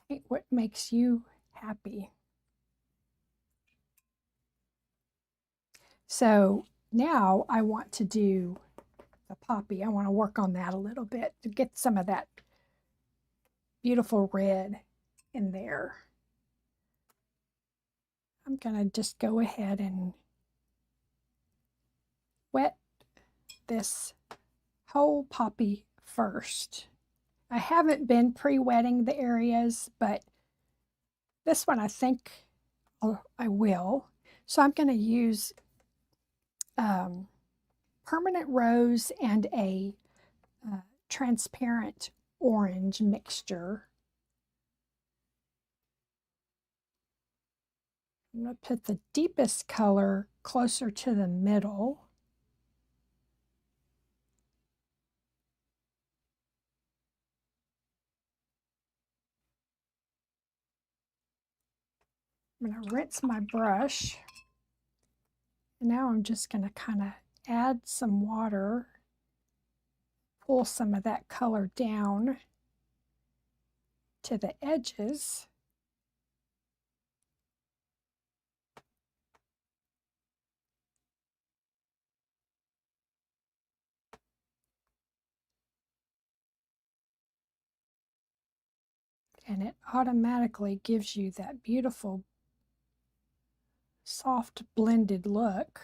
paint what makes you happy. So now I want to do the poppy. I want to work on that a little bit to get some of that beautiful red in there. I'm going to just go ahead and wet this whole poppy first. I haven't been pre-wetting the areas, but this one I think I will. So I'm going to use permanent rose and a transparent orange mixture. I'm going to put the deepest color closer to the middle. I'm going to rinse my brush. And now I'm just going to kind of add some water, pull some of that color down to the edges. And it automatically gives you that beautiful soft blended look.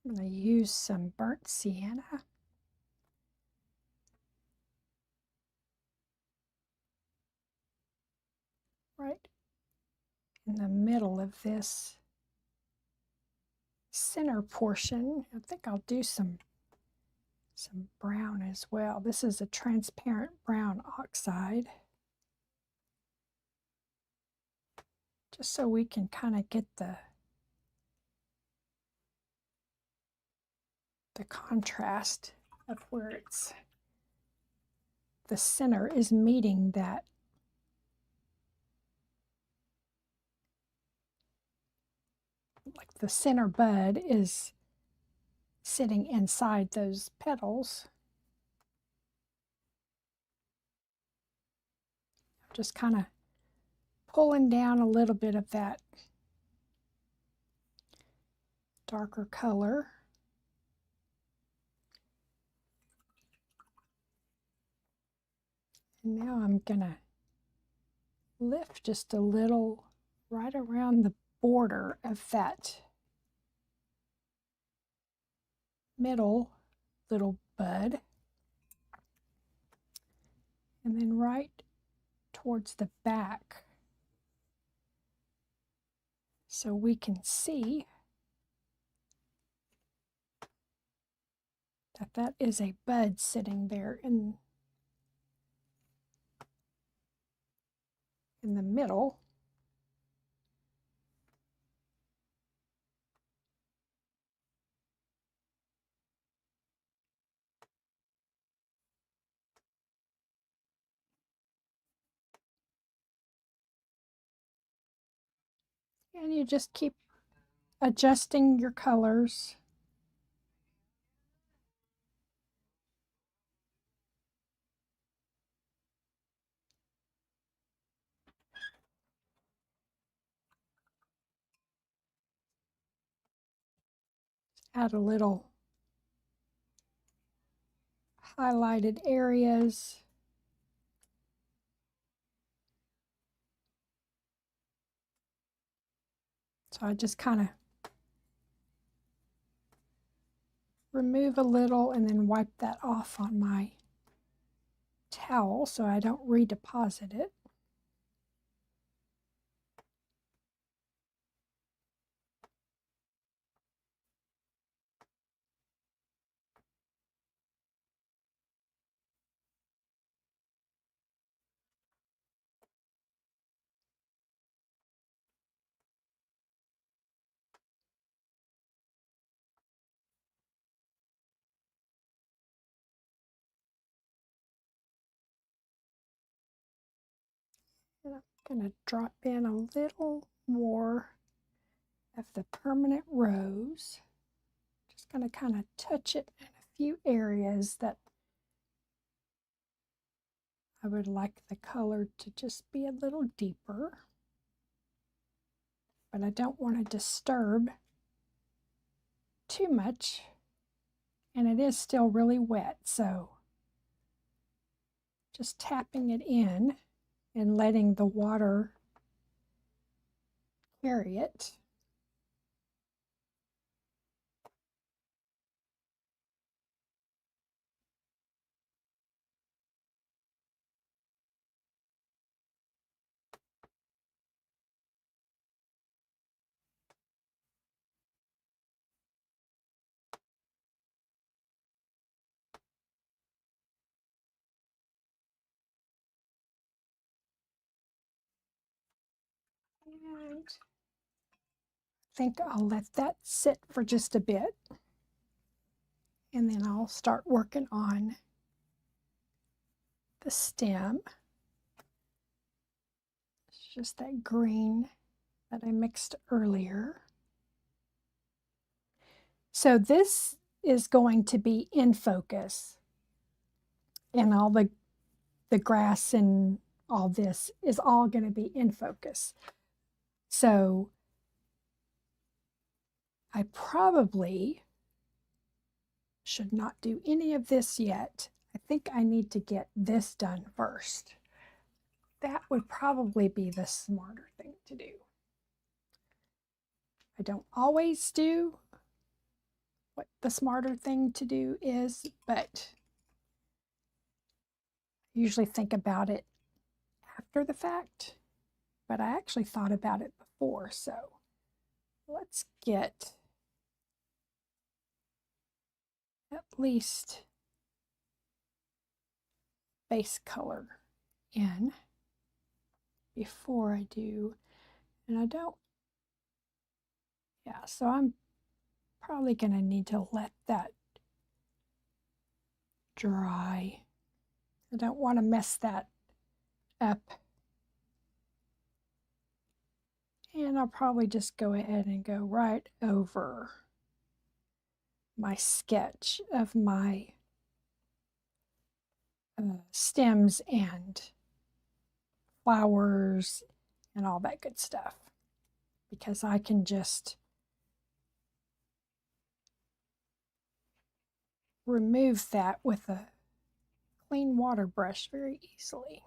I'm going to use some burnt sienna. Right in the middle of this center portion. I think I'll do some brown as well. This is a transparent brown oxide. Just so we can kind of get the contrast of where it's the center is meeting that like the center bud is sitting inside those petals. Just kind of pulling down a little bit of that darker color. And now I'm gonna lift just a little right around the border of that middle little bud. And then right towards the back so we can see that that is a bud sitting there in the middle. And you just keep adjusting your colors. Add a little highlighted areas. So I just kind of remove a little and then wipe that off on my towel so I don't redeposit it. And I'm going to drop in a little more of the permanent rose. Just going to kind of touch it in a few areas that I would like the color to just be a little deeper. But I don't want to disturb too much. And it is still really wet, so just tapping it in and letting the water carry it. And I think I'll let that sit for just a bit. And then I'll start working on the stem. It's just that green that I mixed earlier. So this is going to be in focus. And all the grass and all this is all going to be in focus. So I probably should not do any of this yet. I think I need to get this done first. That would probably be the smarter thing to do. I don't always do what the smarter thing to do is, but I usually think about it after the fact. But I actually thought about it before, so let's get at least base color in before I do. And I don't, yeah, so I'm probably going to need to let that dry. I don't want to mess that up. And I'll probably just go ahead and go right over my sketch of my stems and flowers and all that good stuff, because I can just remove that with a clean water brush very easily.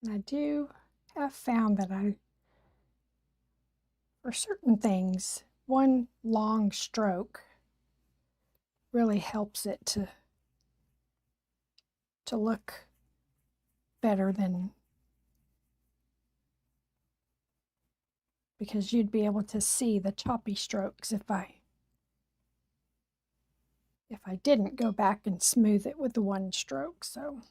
And I do have found that for certain things, one long stroke really helps it to look better than, because you'd be able to see the choppy strokes if I didn't go back and smooth it with the one stroke. So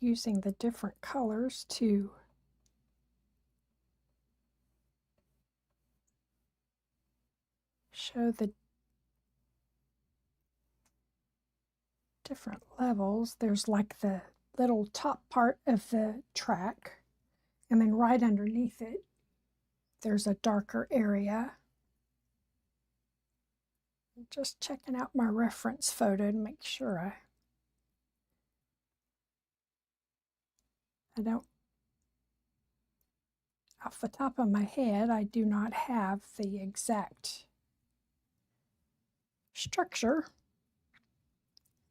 using the different colors to show the different levels. There's like the little top part of the track, and then right underneath it there's a darker area. I'm just checking out my reference photo to make sure I don't, off the top of my head, I do not have the exact structure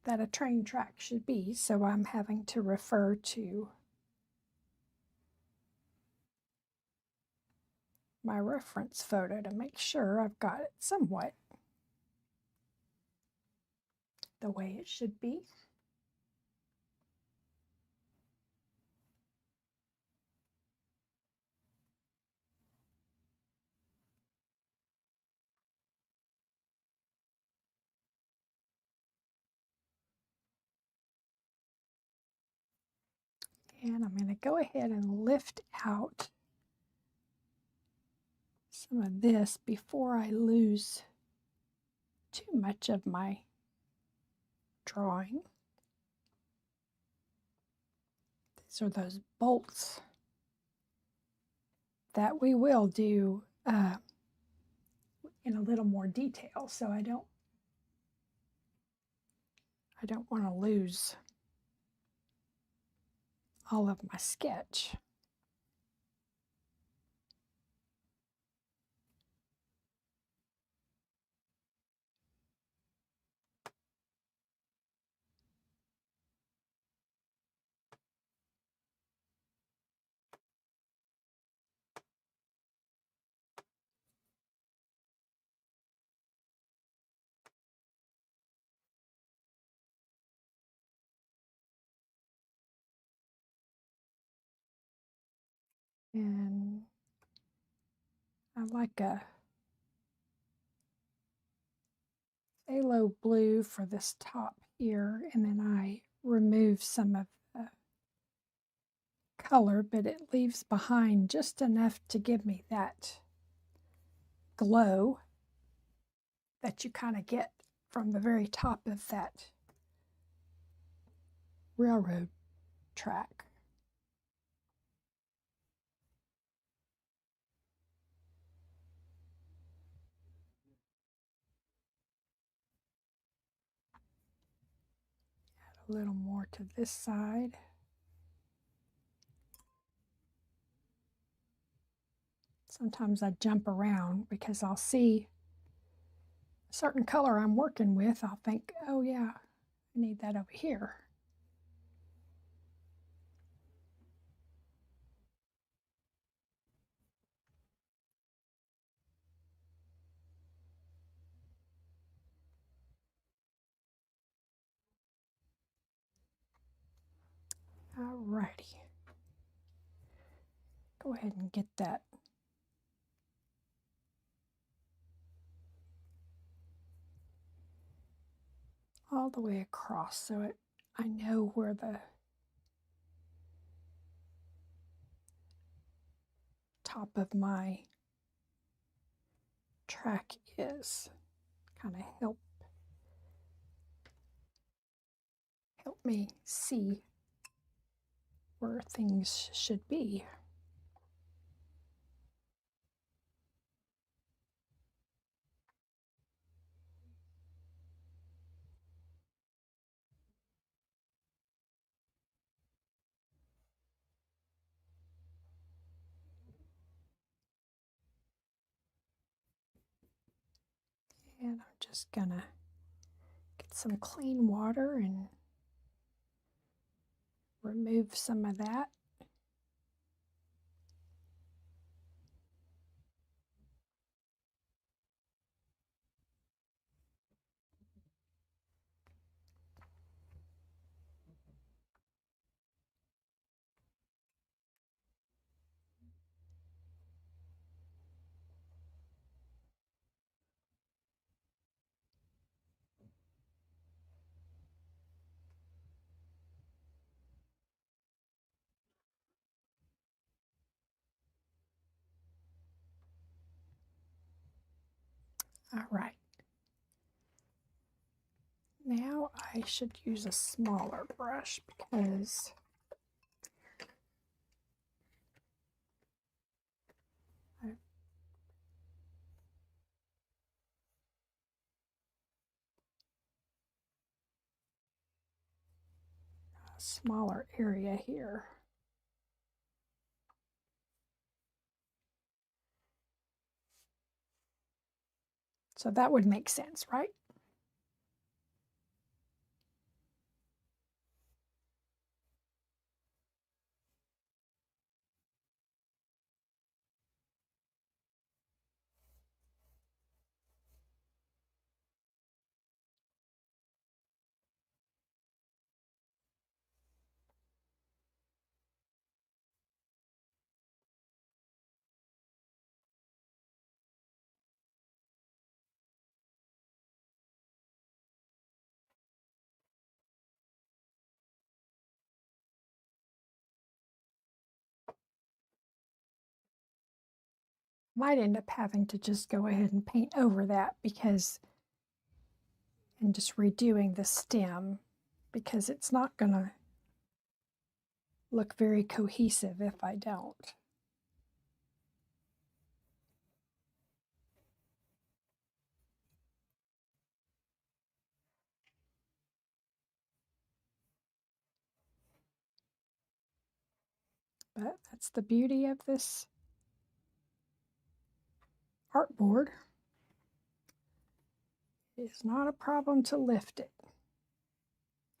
that a train track should be, so I'm having to refer to my reference photo to make sure I've got it somewhat the way it should be. And I'm going to go ahead and lift out some of this before I lose too much of my drawing. These are those bolts that we will do in a little more detail, so I don't want to lose all of my sketch. And I like a phthalo blue for this top here, and then I remove some of the color, but it leaves behind just enough to give me that glow that you kind of get from the very top of that railroad track. Add a little more to this side. Sometimes I jump around because I'll see a certain color I'm working with. I'll think, oh yeah, I need that over here. Alrighty. Go ahead and get that all the way across so I know where the top of my track is. Kind of help me see where things should be. And I'm just gonna get some clean water and remove some of that. All right. Now I should use a smaller brush because I've got a smaller area here. So that would make sense, right? Might end up having to just go ahead and paint over that and just redoing the stem because it's not going to look very cohesive if I don't. But that's the beauty of this artboard. It's not a problem to lift it,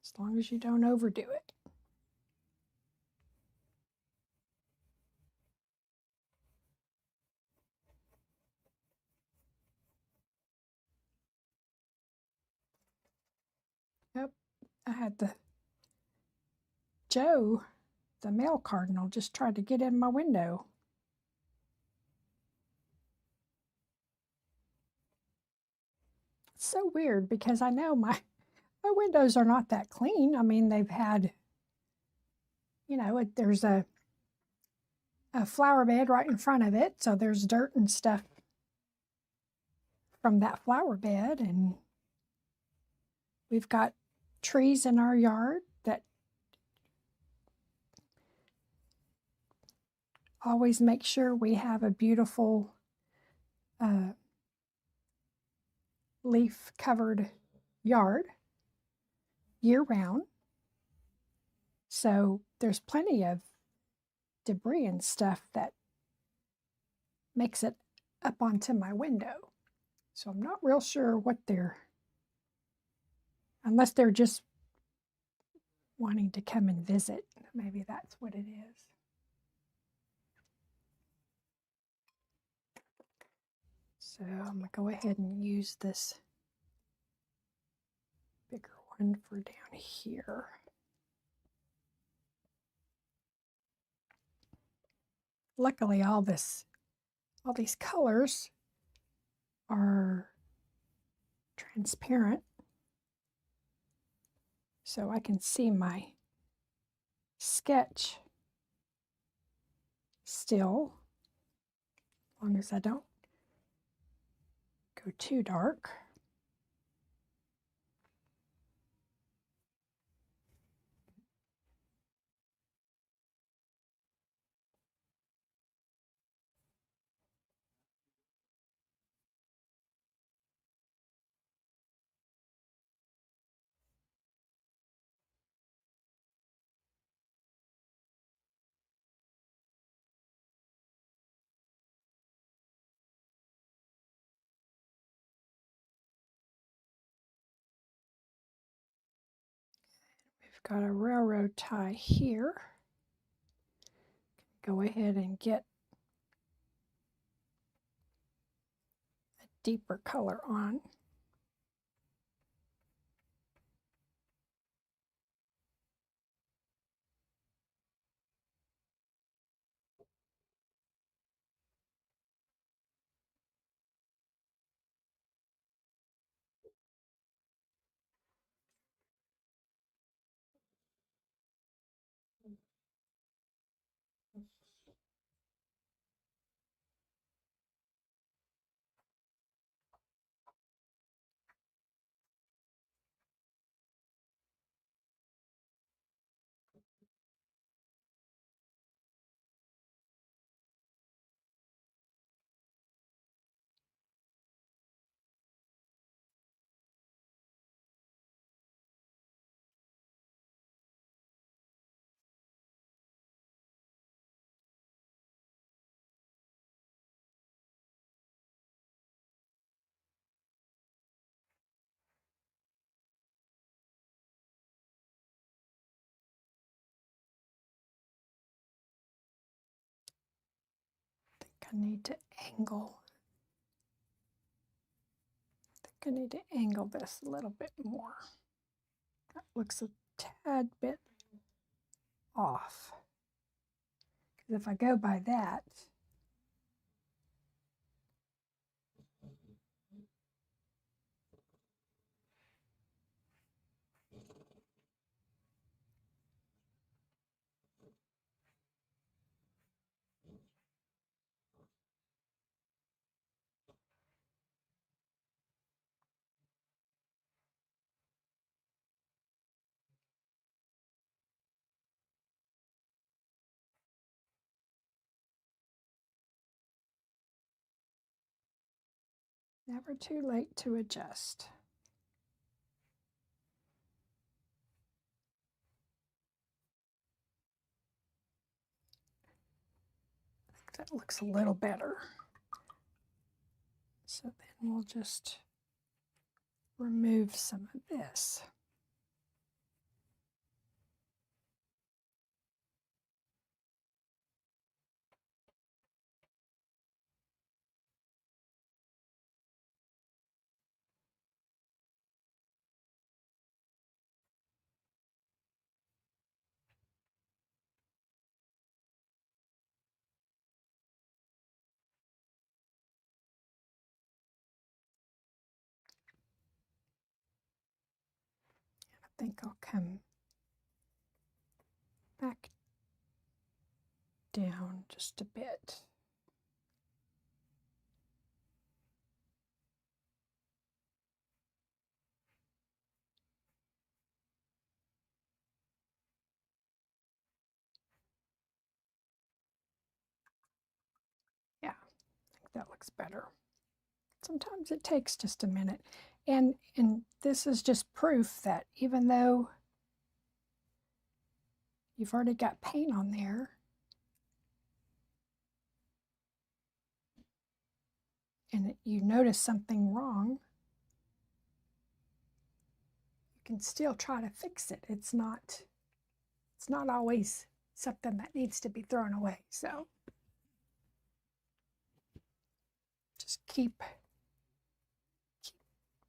as long as you don't overdo it. Yep, I had Joe, the male cardinal, just tried to get in my window. It's so weird because I know my windows are not that clean. I mean, they've had, there's a flower bed right in front of it, so there's dirt and stuff from that flower bed, and we've got trees in our yard that always make sure we have a beautiful leaf-covered yard year-round. So there's plenty of debris and stuff that makes it up onto my window. So I'm not real sure what unless they're just wanting to come and visit. Maybe that's what it is. So I'm going to go ahead and use this bigger one for down here. Luckily, all these colors are transparent, so I can see my sketch still, as long as I don't go too dark. We've got a railroad tie here. Go ahead and get a deeper color on. I need to angle. I think I need to angle this a little bit more. That looks a tad bit off. Because if I go by that, never too late to adjust. I think that looks a little better. So then we'll just remove some of this. I think I'll come back down just a bit. Yeah, I think that looks better. Sometimes it takes just a minute. And this is just proof that even though you've already got paint on there, and you notice something wrong, you can still try to fix it. It's not always something that needs to be thrown away. So just keep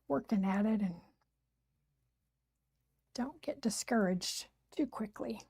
working at it and don't get discouraged too quickly.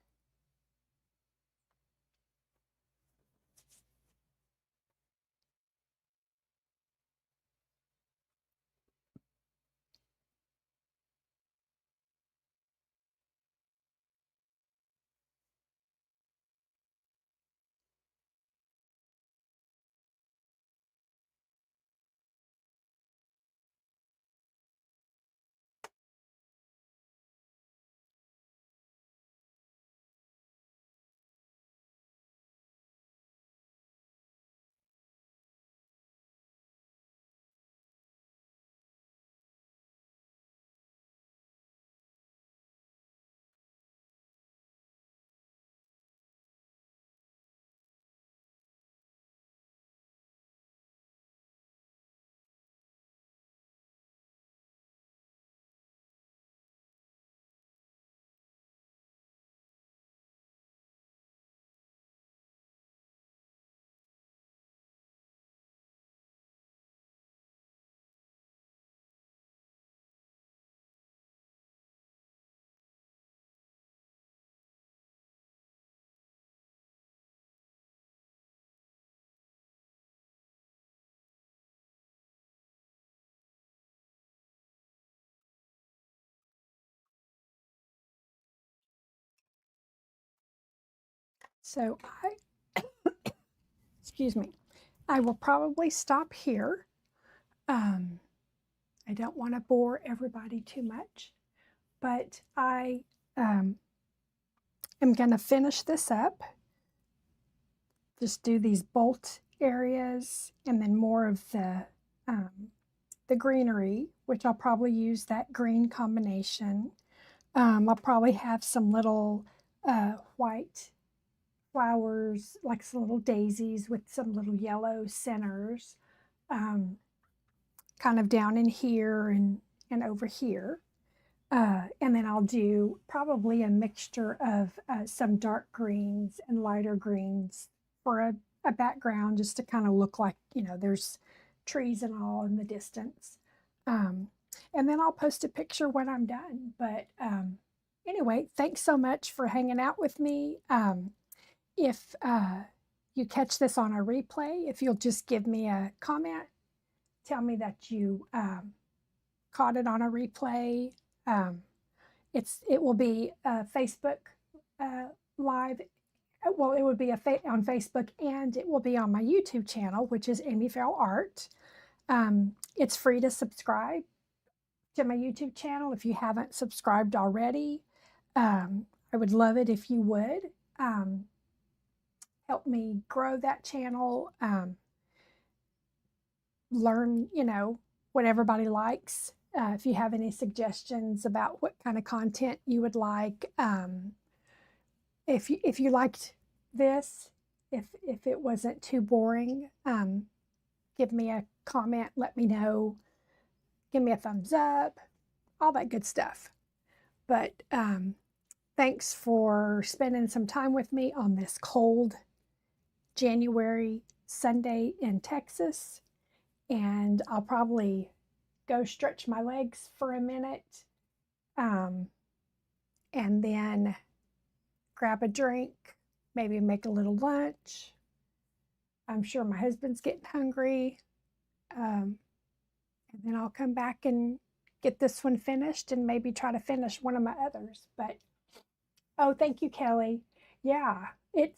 So excuse me, I will probably stop here. I don't want to bore everybody too much, but I am going to finish this up. Just do these bolt areas and then more of the greenery, which I'll probably use that green combination. I'll probably have some little white flowers, like some little daisies with some little yellow centers, kind of down in here and over here. And then I'll do probably a mixture of some dark greens and lighter greens for a background just to kind of look like, there's trees and all in the distance. And then I'll post a picture when I'm done. But anyway, thanks so much for hanging out with me. If you catch this on a replay, if you'll just give me a comment, tell me that you caught it on a replay. It will be a Facebook live. Well, it would be on Facebook, and it will be on my YouTube channel, which is AmyFerrellArt. It's free to subscribe to my YouTube channel if you haven't subscribed already. I would love it if you would. Help me grow that channel. Learn, what everybody likes. If you have any suggestions about what kind of content you would like, if you liked this, if it wasn't too boring, give me a comment. Let me know. Give me a thumbs up. All that good stuff. But thanks for spending some time with me on this cold January Sunday in Texas. And I'll probably go stretch my legs for a minute, and then grab a drink, maybe make a little lunch. I'm sure my husband's getting hungry. And then I'll come back and get this one finished and maybe try to finish one of my others. But, oh, thank you, Kelly. Yeah, it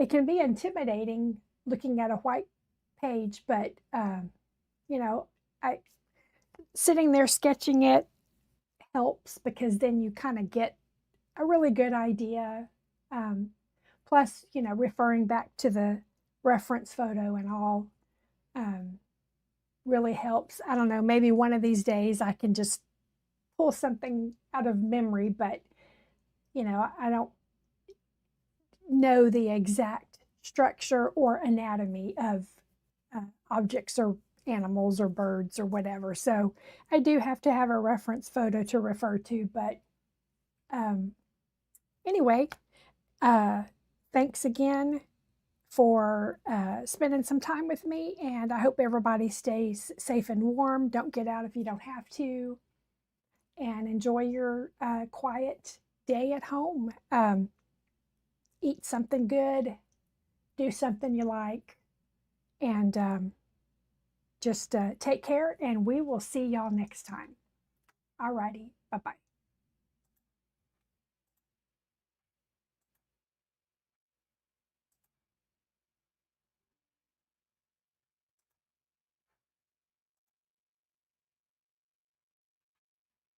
can be intimidating looking at a white page, but, sitting there sketching it helps, because then you kind of get a really good idea. Plus, referring back to the reference photo and all really helps. I don't know, maybe one of these days I can just pull something out of memory, but, I don't know the exact structure or anatomy of objects or animals or birds or whatever. So I do have to have a reference photo to refer to. But anyway, thanks again for spending some time with me, and I hope everybody stays safe and warm. Don't get out if you don't have to, and enjoy your quiet day at home. Eat something good, do something you like, and just take care, and we will see y'all next time. Alrighty, bye-bye.